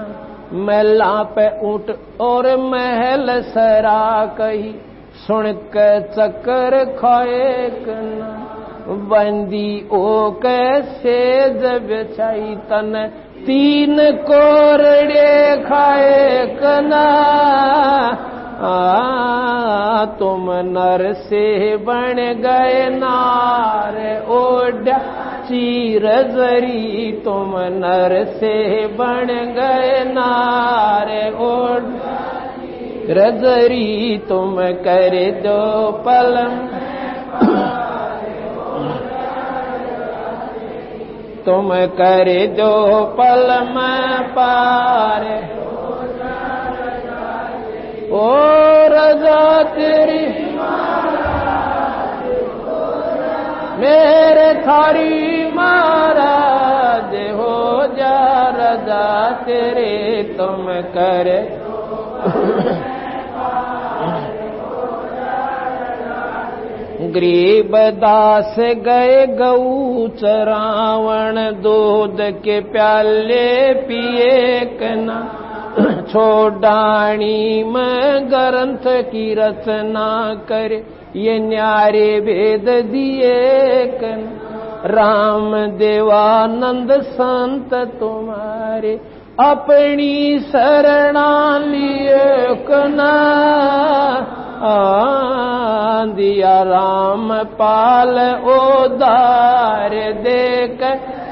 महला पे ऊंट और महल सरा कही सुन के चक्कर खाए कना बंदी ओ कैसे जब बिछाई तन 3 कोरड़े खाए कना तुम नर से बन गए नार ओढ़ा चीर जरी तुम नर से बन गए नार ओढ़ रजरी तुम कर दो पलम तुम कर दो पल में पार ओ रजा तेरी मेरे थारी महाराज हो जा रजा तेरे तुम कर गरीबदास गए गऊ चरावण दूध के प्याले पिए कना छोड़ानी में ग्रंथ की रचना करे ये न्यारे वेद दिए कन, राम देवानंद संत तुम्हारे, अपनी शरणा लिए कना, दिया राम पाल उदार देख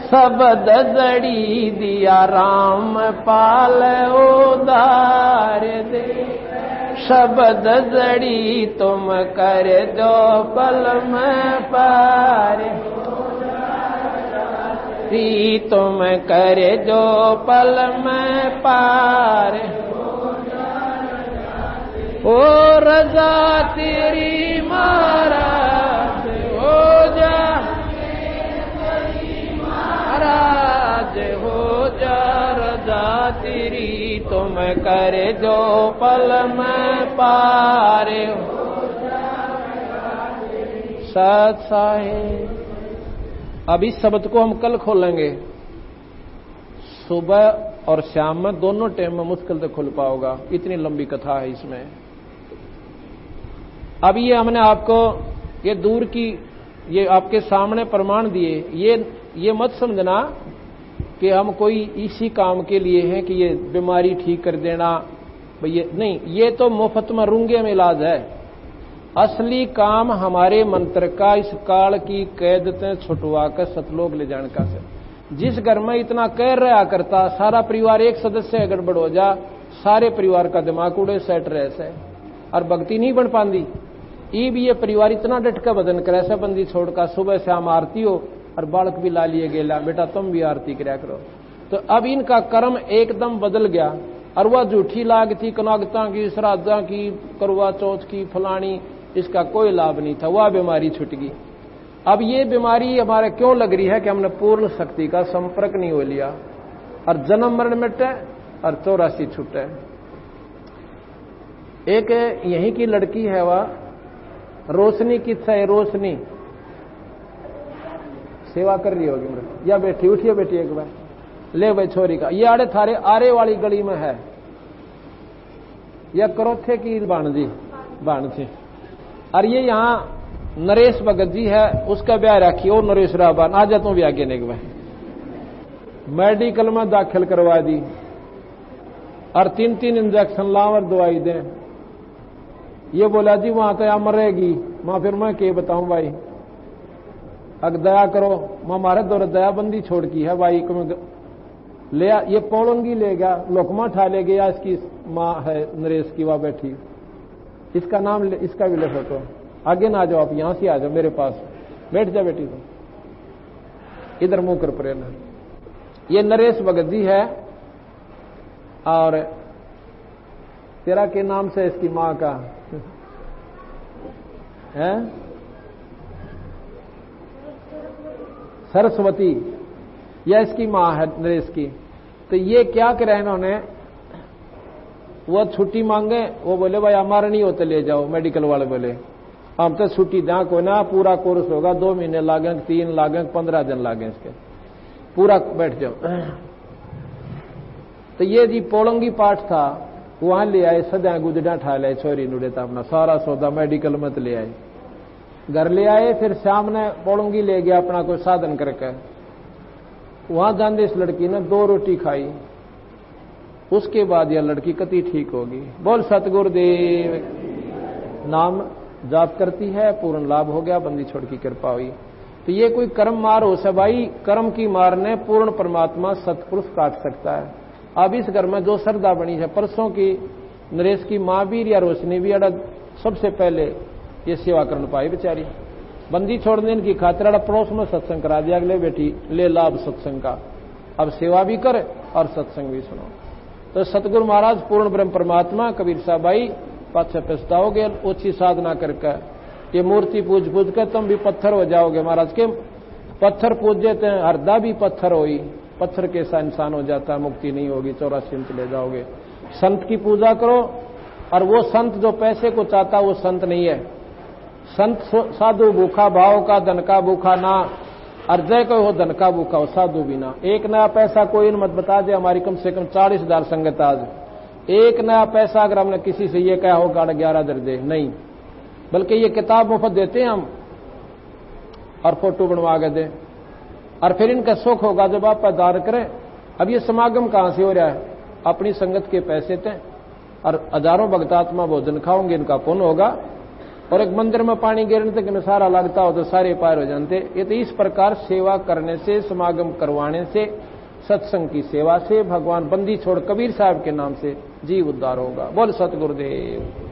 शब्द जड़ी, दिया राम पाल उदार दे शब्द जड़ी, तुम कर जो पल में पार, तुम कर जो पल में पार, ओ रजा तेरी महाराज हो जा, महाराज हो जा, रजा तेरी तुम कर जो पल में पार, सत साहिब। अब इस शब्द को हम कल खोलेंगे, सुबह और शाम में दोनों टाइम में मुश्किल से खुल पाओगा, इतनी लंबी कथा है इसमें। अब ये हमने आपको ये दूर की ये आपके सामने प्रमाण दिए, ये मत समझना कि हम कोई इसी काम के लिए हैं कि ये बीमारी ठीक कर देना, ये नहीं, ये तो मुफ्त में रूंगे में इलाज है। असली काम हमारे मंत्र का इस काल की कैद से छुटवा कर सतलोक ले जाने का से। जिस घर में इतना कह रहा करता, सारा परिवार एक सदस्य गड़बड़ हो जा, सारे परिवार का दिमाग उड़े सेट रहे से और भक्ति नहीं बन पाती। भी ये परिवार इतना डटका बदन करे से बंदी छोड़कर सुबह शाम आरती हो और बालक भी ला लिए गेला, बेटा तुम भी आरती कराया करो। तो अब इनका कर्म एकदम बदल गया और वह झूठी लागती, कनागता की, श्राद्धा की, करवा चौथ की, फलानी, इसका कोई लाभ नहीं था, वह बीमारी छूट गई। अब ये बीमारी हमारे क्यों लग रही है कि हमने पूर्ण शक्ति का संपर्क नहीं हो लिया और जन्म मरण मिटे और 84 छूटे। एक यहीं की लड़की है, वह रोशनी किस्सा है, रोशनी सेवा कर रही होगी मेरे, या बैठी, उठिए बेटी एक बार, ले भाई छोरी का, ये आड़े थारे आरे वाली गली में है, या करोथे की बाणजी, और ये यहाँ नरेश भगत जी है, उसका ब्याह रखी, और नरेश राबान आ जाता हूं ब्याह के भाई, मेडिकल में दाखिल करवा दी और 3-3 इंजेक्शन लाओ और दवाई दें। ये बोला जी वहां तो यहाँ मरेगी, मां फिर मैं क्या बताऊं भाई, अगर दया करो, मां हमारे दौरे दयाबंदी छोड़ की है भाई, ले ये पौड़ंगी ले गया, लोकमा ठा ले गया, इसकी माँ है नरेश की, वहां बैठी, इसका नाम इसका भी ले फोटो, आगे ना आ जाओ आप, यहां से आ जाओ मेरे पास, बैठ जा बेटी को, इधर मुंह कर प्रेरणा। ये नरेश भगत जी है और तेरा के नाम से इसकी मां का है सरस्वती, यह इसकी मां है नरेश की। तो ये क्या करे इन्होंने, वो छुट्टी मांगे, वो बोले भाई हमारा नहीं होते ले जाओ, मेडिकल वाले बोले हम तो छुट्टी दें को ना, पूरा कोर्स होगा, 2 महीने लागेंगे, 3 लागेंगे, 15 दिन लागे इसके, पूरा बैठ जाओ। तो ये जी पोलंगी पाठ था, वहां ले आए, सदा गुजडा ठा ले छोरी नुड़ेता, अपना सारा सौदा मेडिकल मत ले आए, घर ले आए, फिर शाम ने पोलंगी ले गया अपना कोई साधन करके, वहां जाने इस लड़की ने 2 रोटी खाई, उसके बाद यह लड़की कति ठीक होगी। बोल सतगुरुदेव, नाम जाप करती है, पूर्ण लाभ हो गया, बंदी छोड़ की कृपा हुई। तो ये कोई कर्म मार हो से भाई, कर्म की मार ने पूर्ण परमात्मा सतपुरुष काट सकता है। अब इस घर में जो श्रद्धा बनी है, परसों की नरेश की मां भी या रोशनी भी अड़ा सबसे पहले ये सेवा करने पाई बेचारी, बंदी छोड़ने की खातिर अड़ा पड़ोस में सत्संग करा दिया, अगले बेटी ले लाभ सत्संग का, अब सेवा भी कर और सत्संग भी सुनो। तो सतगुरु महाराज पूर्ण ब्रह्म परमात्मा कबीर साहब भाई पाछे पछताओगे, ओछी साधना करके, ये मूर्ति पूज कर तुम भी पत्थर हो जाओगे। महाराज के पत्थर पूज देते हैं, हरदा भी पत्थर होई, पत्थर के सा इंसान हो जाता है, मुक्ति नहीं होगी, 84 में चले जाओगे। संत की पूजा करो, और वो संत जो पैसे को चाहता वो संत नहीं है। संत साधु भूखा भाव का, धन का भूखा ना, अर्जय को हो धन का भूखा हो, साधु भी ना। एक नया पैसा कोई मत बता दे, हमारी कम से कम 40,000 संगत आज, एक नया पैसा अगर हमने किसी से ये कहा हो गाड़ा 11 दर दे, नहीं, बल्कि ये किताब मुफ्त देते हैं हम और फोटो बनवा के दें, और फिर इनका सुख होगा जब आप दान करें। अब ये समागम कहां से हो रहा है? अपनी संगत के पैसे थे, और हजारों भक्तात्मा भोजन खाओगे, इनका पुण्य होगा। और एक मंदिर में पानी गिरने तक सारा लगता हो तो सारे पार हो जाते। ये तो इस प्रकार सेवा करने से, समागम करवाने से, सत्संग की सेवा से भगवान बंदी छोड़ कबीर साहब के नाम से जीव उद्धार होगा। बोल सतगुरुदेव।